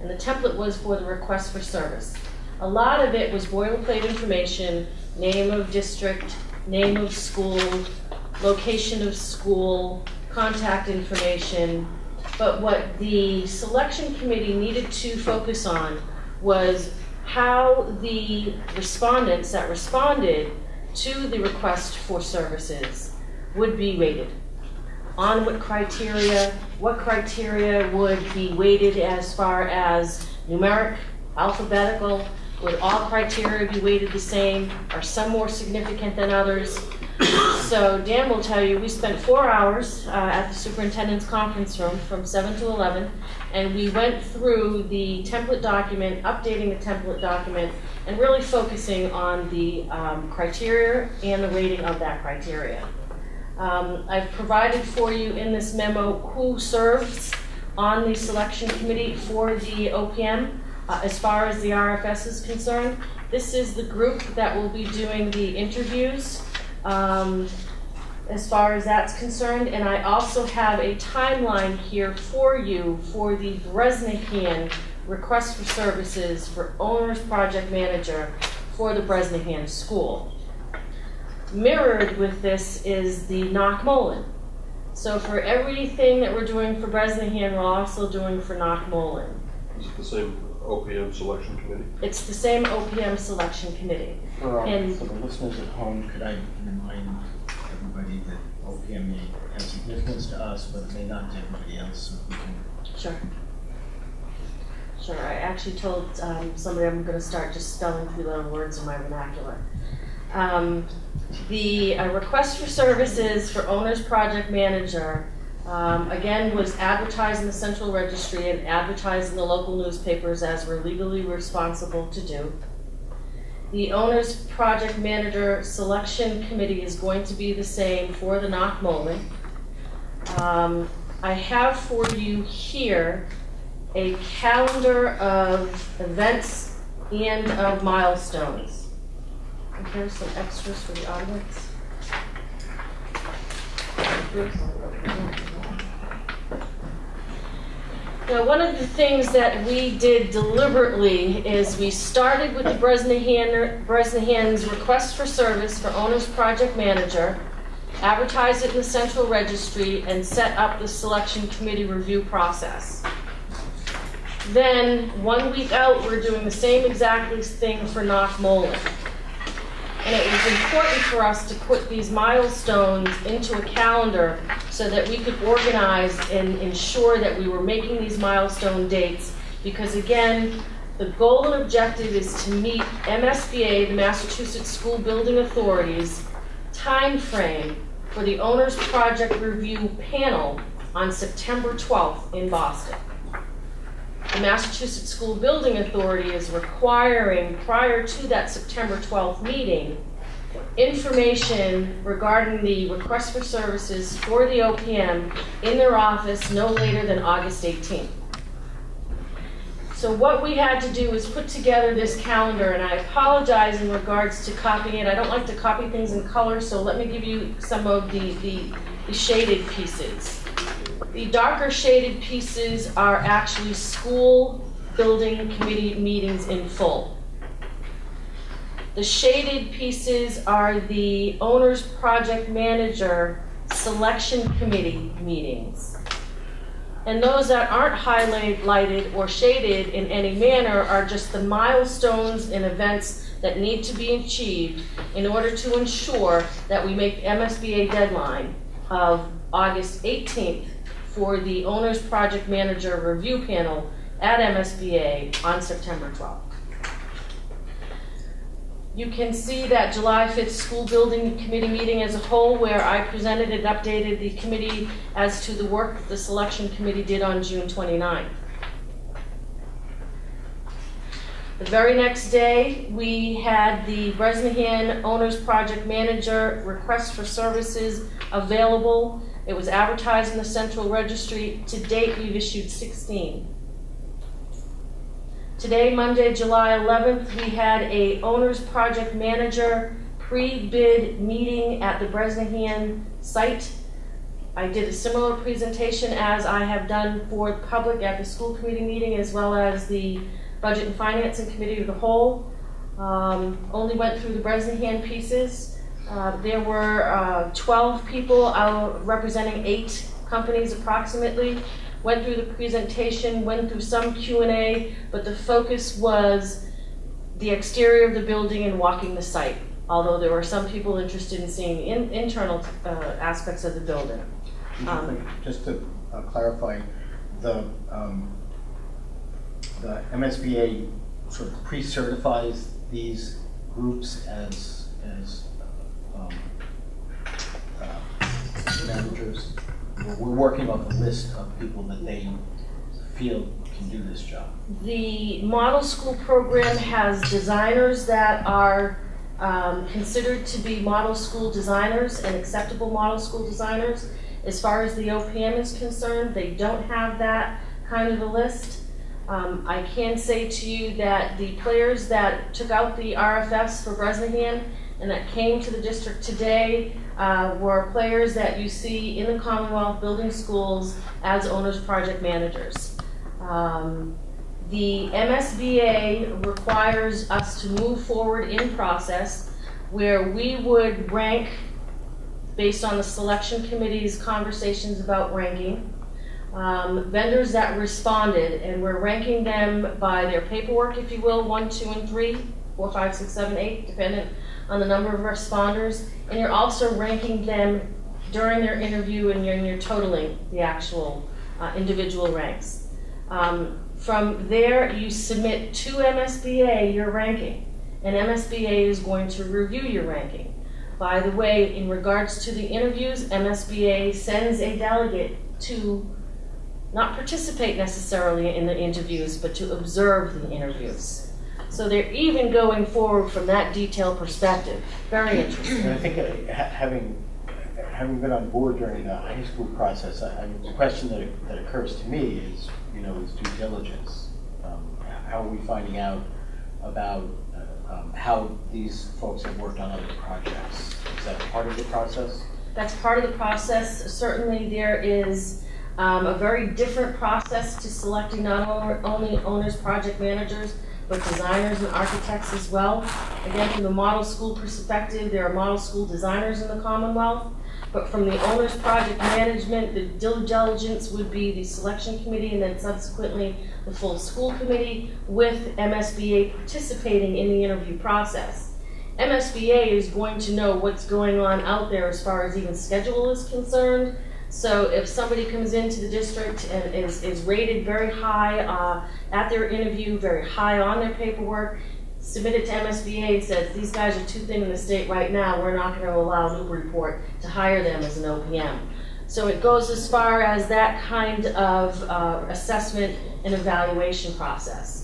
and the template was for the request for service. A lot of it was boilerplate information, name of district, name of school, location of school, contact information, but what the selection committee needed to focus on was how the respondents that responded to the request for services would be weighted. On what criteria would be weighted as far as numeric, alphabetical, would all criteria be weighted the same? Are some more significant than others? So Dan will tell you, we spent 4 hours at the superintendent's conference room from 7 to 11, and we went through the template document, updating the template document, and really focusing on the criteria and the rating of that criteria. I've provided for you in this memo who serves on the selection committee for the OPM. As far as the RFS is concerned, this is the group that will be doing the interviews as far as that's concerned. And I also have a timeline here for you for the Bresnahan request for services for owner's project manager for the Bresnahan school. Mirrored with this is the Knockmollen. So for everything that we're doing for Bresnahan, we're also doing for Knockmollen. Is it the same OPM selection committee? It's the same OPM selection committee. For the listeners at home, could I remind everybody that OPM may have significance to us, but it may not to everybody else, so we can... Sure. Sure. I actually told somebody I'm going to start just spelling 3-letter words in my vernacular. The request for services for owner's project manager, again, was advertised in the central registry and advertised in the local newspapers as we're legally responsible to do. The owner's project manager selection committee is going to be the same for the Knockmollen. I have for you here a calendar of events and of milestones. And here's some extras for the audience. Now, one of the things that we did deliberately is we started with the Bresnahan's request for service for owner's project manager, advertised it in the central registry, and set up the selection committee review process. Then, 1 week out, we're doing the same exact thing for Knockmollen. And it was important for us to put these milestones into a calendar so that we could organize and ensure that we were making these milestone dates. Because again, the goal and objective is to meet MSBA, the Massachusetts School Building Authority's time frame for the Owner's Project Review Panel on September 12th in Boston. The Massachusetts School Building Authority is requiring, prior to that September 12th meeting, information regarding the request for services for the OPM in their office no later than August 18th. So what we had to do is put together this calendar, and I apologize in regards to copying it. I don't like to copy things in color, so let me give you some of the shaded pieces. The darker shaded pieces are actually school building committee meetings in full. The shaded pieces are the owner's project manager selection committee meetings. And those that aren't highlighted or shaded in any manner are just the milestones and events that need to be achieved in order to ensure that we make the MSBA deadline of August 18th for the Owner's Project Manager Review Panel at MSBA on September 12th. You can see that July 5th School Building Committee meeting as a whole, where I presented and updated the committee as to the work that the selection committee did on June 29th. The very next day, we had the Bresnahan Owner's Project Manager request for services available. It was advertised in the Central Registry. To date, we've issued 16. Today, Monday, July 11th, we had a Owner's Project Manager pre-bid meeting at the Bresnahan site. I did a similar presentation as I have done for the public at the school committee meeting, as well as the Budget and Financing Committee of the whole. Only went through the Bresnahan pieces. There were 12 people representing 8 companies approximately. Went through the presentation, went through some Q&A, but the focus was the exterior of the building and walking the site, although there were some people interested in seeing internal aspects of the building. Just to clarify, the MSBA sort of pre-certifies these groups as managers. We're working on the list of people that they feel can do this job. The model school program has designers that are considered to be model school designers and acceptable model school designers. As far as the OPM is concerned, they don't have that kind of a list. I can say to you that the players that took out the RFS for Bresnahan and that came to the district today were players that you see in the Commonwealth building schools as owners project managers. The MSBA requires us to move forward in process where we would rank based on the selection committee's conversations about ranking. Vendors that responded, and we're ranking them by their paperwork, if you will, 1, 2, and 3, 4, 5, 6, 7, 8, dependent on the number of responders. And you're also ranking them during their interview, and you're totaling the actual individual ranks. From there, you submit to MSBA your ranking, and MSBA is going to review your ranking. By the way, in regards to the interviews, MSBA sends a delegate to not participate necessarily in the interviews, but to observe the interviews. So they're even going forward from that detailed perspective. Very interesting. And I think having been on board during the high school process, the question that occurs to me is, is due diligence. How are we finding out about how these folks have worked on other projects? Is that part of the process? That's part of the process. Certainly there is a very different process to selecting not only owners, project managers, but designers and architects as well. Again, from the model school perspective, there are model school designers in the Commonwealth, but from the owner's project management, the due diligence would be the selection committee and then subsequently the full school committee with MSBA participating in the interview process. MSBA is going to know what's going on out there as far as even schedule is concerned. So if somebody comes into the district and is rated very high at their interview, very high on their paperwork, submitted to MSBA and says, these guys are too thin in the state right now, we're not going to allow Newburyport to hire them as an OPM. So it goes as far as that kind of assessment and evaluation process.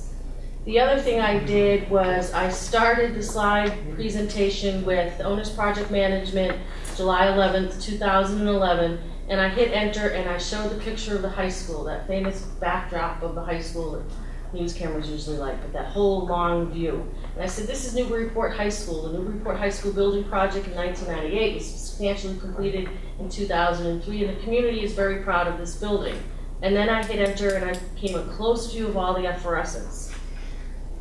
The other thing I did was I started the slide presentation with Owner's Project Management, July 11th, 2011, and I hit enter and I showed the picture of the high school, that famous backdrop of the high school that news cameras usually like, but that whole long view. And I said, this is Newburyport High School. The Newburyport High School building project in 1998 was substantially completed in 2003, and the community is very proud of this building. And then I hit enter and I became a close view of all the efflorescence.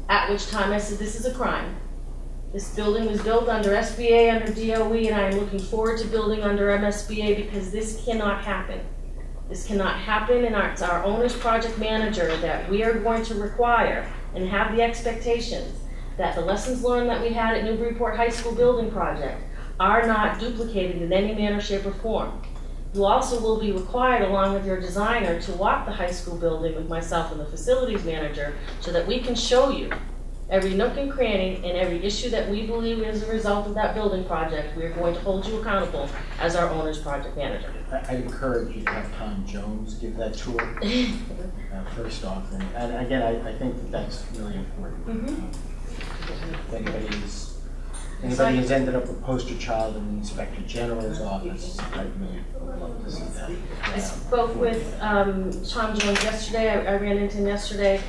At which time I said, this is a crime. This building was built under SBA, under DOE, and I am looking forward to building under MSBA because this cannot happen. This cannot happen, and it's our owner's project manager that we are going to require and have the expectations that the lessons learned that we had at Newburyport High School building project are not duplicated in any manner, shape, or form. You also will be required, along with your designer, to walk the high school building with myself and the facilities manager so that we can show you every nook and cranny and every issue that we believe is a result of that building project. We are going to hold you accountable as our owner's project manager. I'd encourage you to have Tom Jones give that tour first off. And again, I think that that's really important. If anybody has ended up a poster child in the Inspector General's office, I'd really love to see that. I spoke with Tom Jones yesterday. I ran into him yesterday.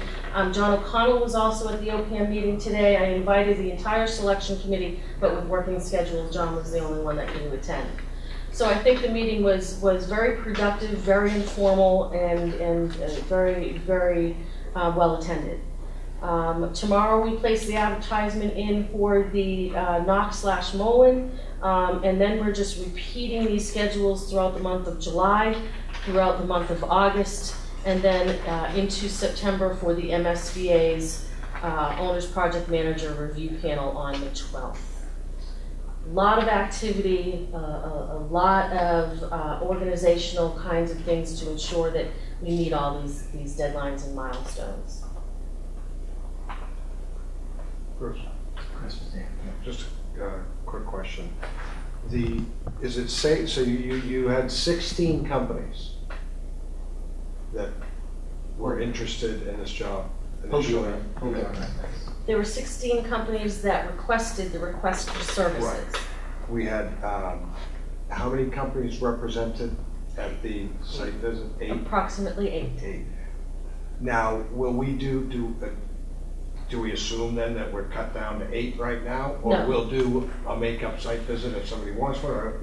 John O'Connell was also at the OPM meeting today. I invited the entire selection committee, but with working schedules, John was the only one that couldn't attend. So I think the meeting was very productive, very informal, and very, very well attended. Tomorrow we place the advertisement in for the Knox/Mullen, and then we're just repeating these schedules throughout the month of July, throughout the month of August, and then into September for the MSBA's Owner's Project Manager Review Panel on the 12th. A lot of activity, a lot of organizational kinds of things to ensure that we meet all these deadlines and milestones. Bruce? Just a quick question. Is it safe, so you had 16 companies that were interested in this job initially? There were 16 companies that requested the request for services. Right. We had, how many companies represented at the site visit? 8? Approximately 8. 8. Now, will we do we assume then that we're cut down to 8 right now? Or No. we'll do a make-up site visit if somebody wants one, or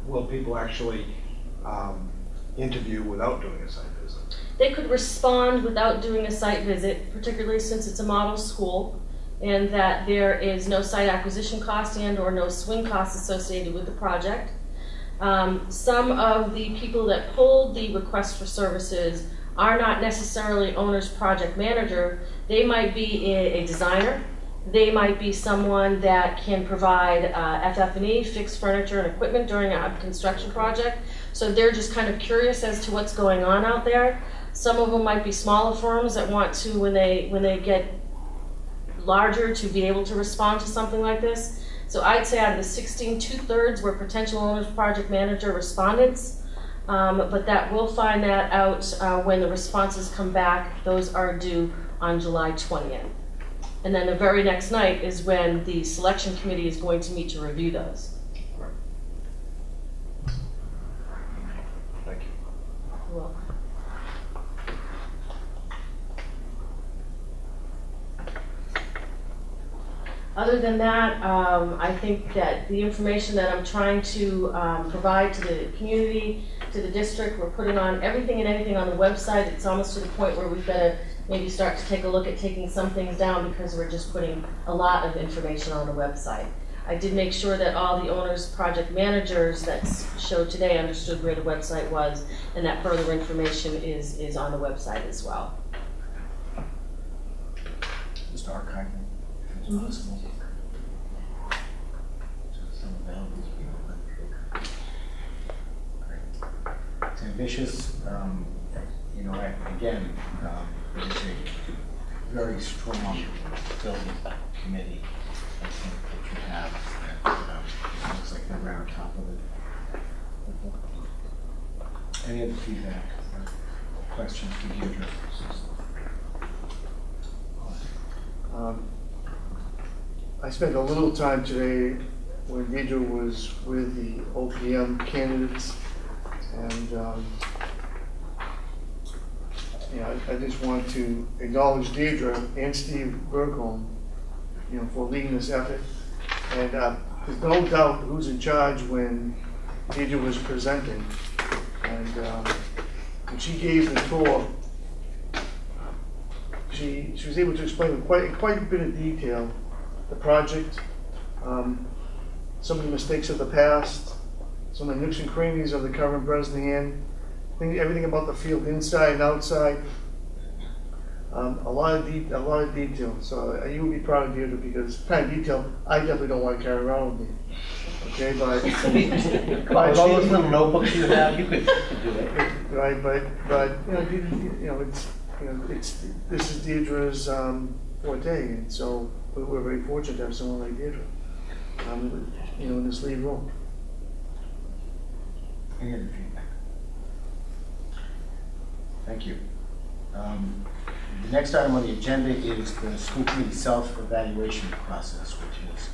will people actually interview without doing a site visit? They could respond without doing a site visit, particularly since it's a model school, and that there is no site acquisition cost and or no swing costs associated with the project. Some of the people that pulled the request for services are not necessarily owner's project manager. They might be a designer. They might be someone that can provide FF&E, fixed furniture and equipment during a construction project. So they're just kind of curious as to what's going on out there. Some of them might be smaller firms that want to, when they get larger, to be able to respond to something like this. So I'd say out of the 16, 2/3 were potential owner's project manager respondents, but that we'll find that out when the responses come back. Those are due on July 20th. And then the very next night is when the selection committee is going to meet to review those. Thank you. You're welcome. Other than that, I think that the information that I'm trying to provide to the community, to the district, we're putting on everything and anything on the website. It's almost to the point where we've got to maybe start to take a look at taking some things down because we're just putting a lot of information on the website. I did make sure that all the owners, project managers that showed today understood where the website was, and that further information is on the website as well. Just archiving, if it's possible. some of the elders people, but great. It's ambitious, you know, again, it is a very strong building committee, I think, that you have, and it looks like they're right on top of it. Any other feedback or questions for Deirdre? I spent a little time today when Deirdre was with the OPM candidates, and I just want to acknowledge Deirdre and Steve Bergholm, for leading this effort. And there's no doubt who's in charge when Deirdre was presenting. And when she gave the tour, she was able to explain in quite a bit of detail the project, some of the mistakes of the past, some of the nooks and crannies of the current Bresnahan, everything about the field inside and outside. A lot of detail. So you would be proud of Deirdre because kind of detail I definitely don't want to carry around with me. Okay, but with all those little notebooks you have, you could do it. Right, but it's this is Deirdre's forte, and so we're very fortunate to have someone like Deirdre, in this lead role. Any other feedback? Thank you. The next item on the agenda is the school committee self-evaluation process, which is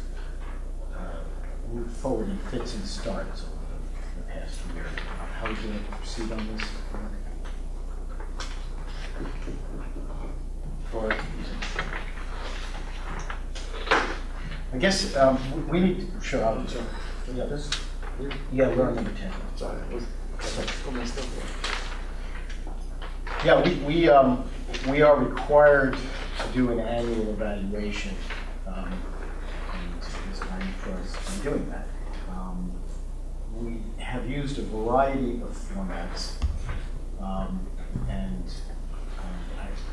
moved forward in fits and starts over the past year. How would you like to proceed on this? I guess we need to show out. Yeah, we're on number 10. Sorry, Yeah, we are required to do an annual evaluation, and it's time for us to be doing that. We have used a variety of formats, and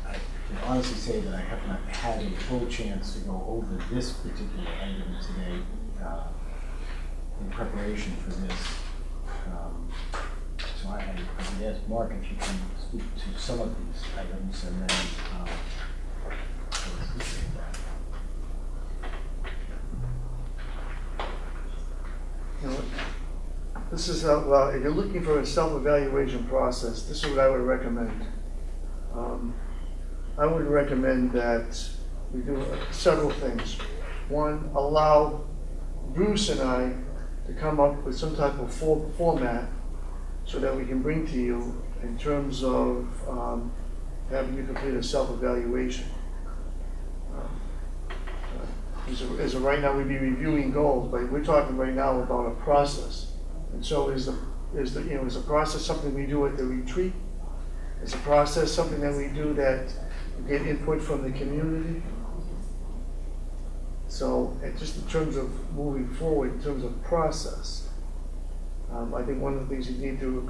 I can honestly say that I have not had a full chance to go over this particular item today in preparation for this. So I would ask Mark if you can speak to some of these items and then this is how, if you're looking for a self-evaluation process, this is what I would recommend. I would recommend that we do several things. One, allow Bruce and I to come up with some type of format so that we can bring to you in terms of having you complete a self-evaluation. As of right now, we'd be reviewing goals, but we're talking right now about a process. And so is the process something we do at the retreat? Is the process something that we do that we get input from the community? So just in terms of moving forward, in terms of process, I think one of the things you need to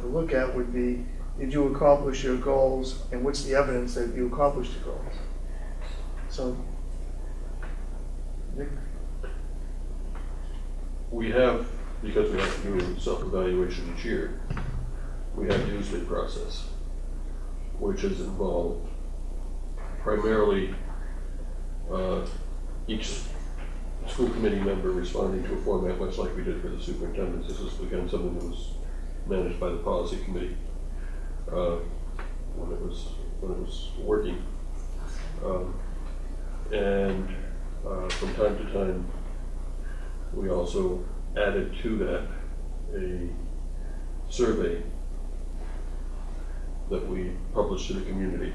look at would be, did you accomplish your goals, and what's the evidence that you accomplished the goals? So, Nick? We have, because we have to do self-evaluation each year, we have used a process which has involved primarily each school committee member responding to a format much like we did for the superintendent. This is again something that was managed by the policy committee when it was working, and from time to time we also added to that a survey that we published to the community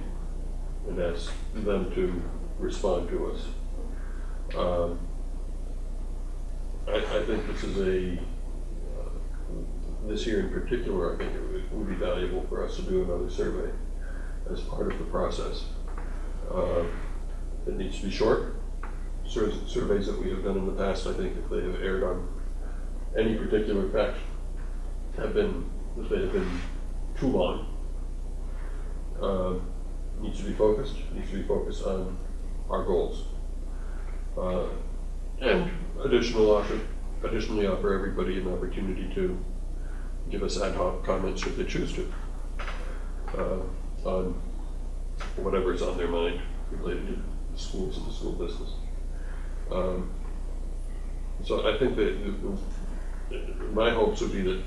and asked them to respond to us. I think this is this year in particular, I think it would be valuable for us to do another survey as part of the process. It needs to be short. Surveys that we have done in the past, I think, if they have aired on any particular fact, if they have been too long. Needs to be focused on our goals. And additional additionally offer everybody an opportunity to give us ad hoc comments should they choose to, on whatever's on their mind related to the schools and the school business. So I think that my hopes would be that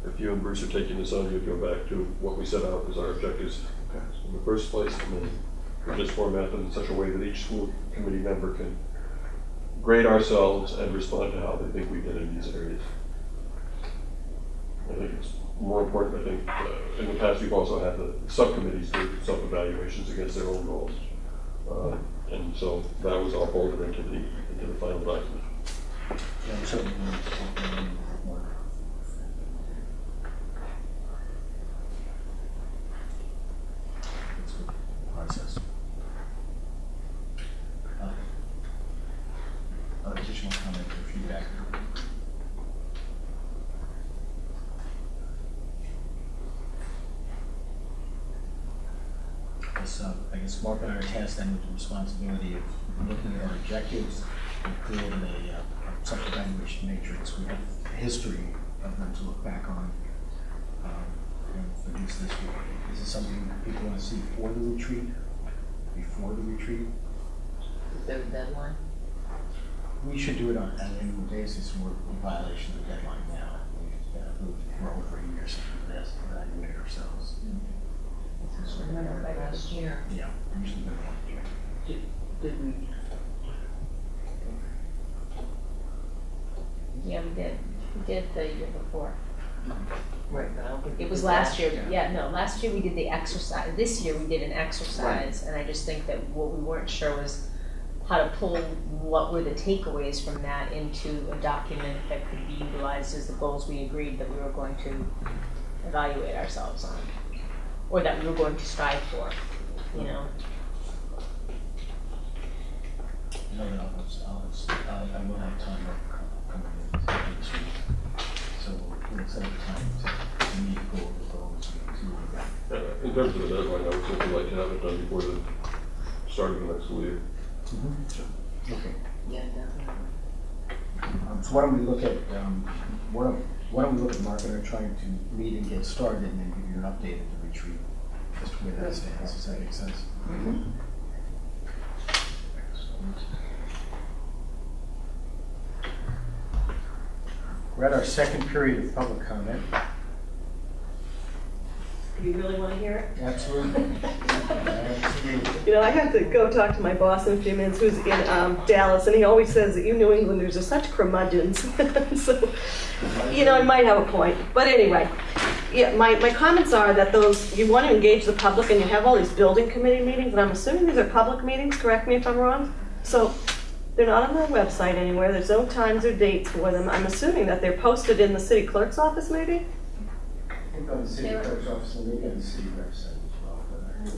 if you and Bruce are taking this on, you'd go back to what we set out as our objectives in the first place, and then we just format them in such a way that each school committee member can grade ourselves and respond to how they think we did in these areas. I think it's more important. I think in the past we've also had the subcommittees do self-evaluations against their own goals, and so that was all folded into the final document. Yeah, I'm certainly going to talk a little bit more. It's a good process. Additional comment or feedback? I guess Mark and I are tasked then with the responsibility of looking at our objectives and creating a self-evaluation matrix. We have a history of them to look back on and produce this. Is this something people want to see for the retreat? Before the retreat? Is there a deadline? We should do it on an annual basis. We're in violation of the deadline now. We're over a year since we last evaluated ourselves. Remember by last year. Yeah, usually been 1 year. Did we? Yeah, we did. We did the year before. Right, but I don't think we It was did last year. Yeah, no, last year we did the exercise. This year we did an exercise, and I just think that what we weren't sure was how to pull what were the takeaways from that into a document that could be utilized as the goals we agreed that we were going to evaluate ourselves on, or that we were going to strive for, you know. No, I will have time coming in this week. So we'll set up time to meet, go over the goals. In terms of the deadline, I would simply like to have it done before the start of the next school year. Okay. Yeah, definitely. So why don't we look at why don't we look at Mark and are trying to meet and get started, and then give you an update at the retreat as to where that stands. Does that make sense? Mm-hmm. We're at our second period of public comment. Do you really want to hear it? Absolutely. Absolutely. You know, I have to go talk to my boss in a few minutes who's in Dallas, and he always says that you New Englanders are such curmudgeons. So, you know, I might have a point. But anyway, yeah, my comments are that you want to engage the public, and you have all these building committee meetings, and I'm assuming these are public meetings, correct me if I'm wrong? So they're not on their website anywhere. There's no times or dates for them. I'm assuming that they're posted in the city clerk's office, maybe? We've got the city clerk's office, and we've got the city website as well.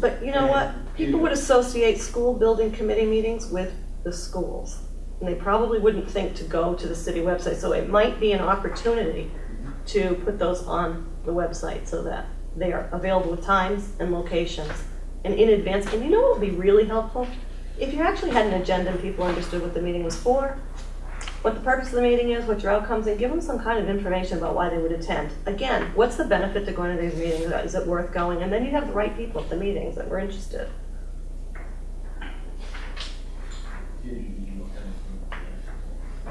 But you know what? People would associate school building committee meetings with the schools. And they probably wouldn't think to go to the city website. So it might be an opportunity to put those on the website so that they are available with times and locations and in advance. And you know what would be really helpful? If you actually had an agenda and people understood what the meeting was for, what the purpose of the meeting is, what your outcomes, and give them some kind of information about why they would attend. Again, what's the benefit to going to these meetings? Is it worth going? And then you have the right people at the meetings that were interested.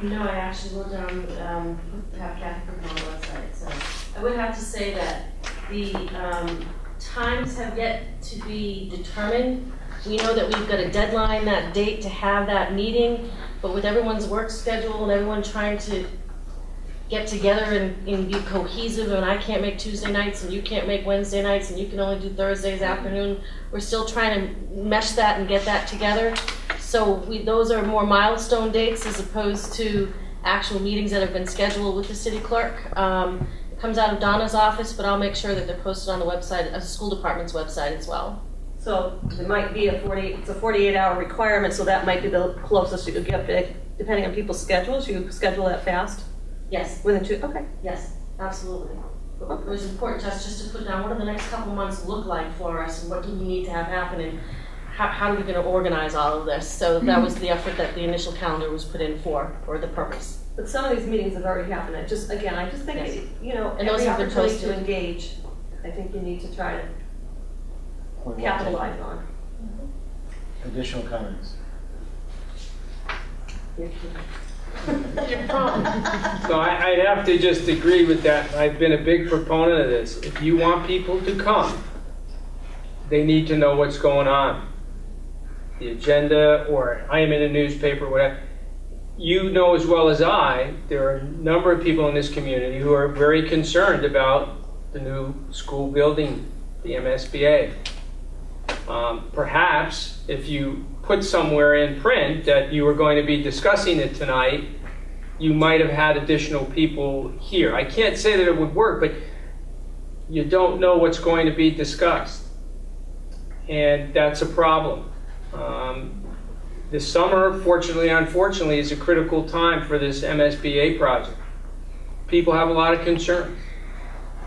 No, I actually looked on, have Kathy put them on the website, so. I would have to say that the times have yet to be determined. We know that we've got a deadline, that date to have that meeting, but with everyone's work schedule and everyone trying to get together and be cohesive, and I can't make Tuesday nights and you can't make Wednesday nights and you can only do Thursdays afternoon, we're still trying to mesh that and get that together. So those are more milestone dates as opposed to actual meetings that have been scheduled with the city clerk. It comes out of Donna's office, but I'll make sure that they're posted on the website, the school department's website as well. So it might be it's a 48-hour requirement, so that might be the closest you could get, depending on people's schedules. You schedule that fast? Yes. Within 2, okay. Yes, absolutely. It was important to us just to put down what do the next couple months look like for us and what do we need to have happening. how are we going to organize all of this? So that was the effort that the initial calendar was put in for, or the purpose. But some of these meetings have already happened. I just think, Yes. you know, And those every have been opportunity to posted. engage, I think you need to try to capitalize on. Additional comments? So I'd have to just agree with that. I've been a big proponent of this. If you want people to come, they need to know what's going on. The agenda, or I am in a newspaper, whatever. You know as well as I, there are a number of people in this community who are very concerned about the new school building, the MSBA. Perhaps if you put somewhere in print that you were going to be discussing it tonight, you might have had additional people here. I can't say that it would work, but you don't know what's going to be discussed. And that's a problem. This summer, fortunately, unfortunately, is a critical time for this MSBA project. People have a lot of concerns.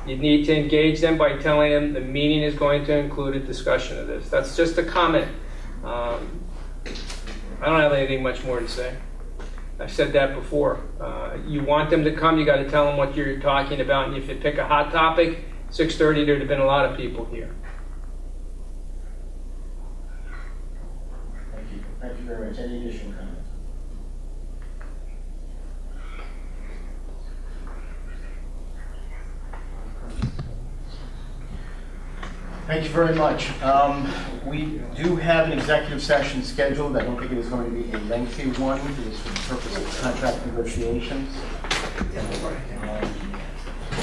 You need to engage them by telling them the meeting is going to include a discussion of this. That's just a comment. I don't have anything much more to say. I've said that before. You want them to come, you got to tell them what you're talking about. And if you pick a hot topic, 6:30, there'd have been a lot of people here. Thank you. Thank you very much. Any additional comments? Thank you very much. We do have an executive session scheduled. I don't think it is going to be a lengthy one. It is for the purpose of contract negotiations.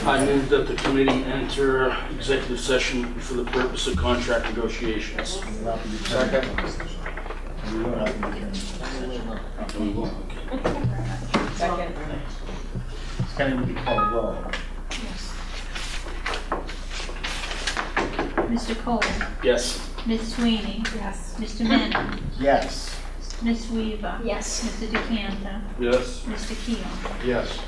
I move that the committee enter executive session for the purpose of contract negotiations. Second. We will have an adjournment. Second. It's kind of what we call a roll. Mr. Cole? Yes. Ms. Sweeney? Yes. Mr. Menon? Yes. Ms. Weaver? Yes. Mr. DeCanter? Yes. Mr. Keel? Yes.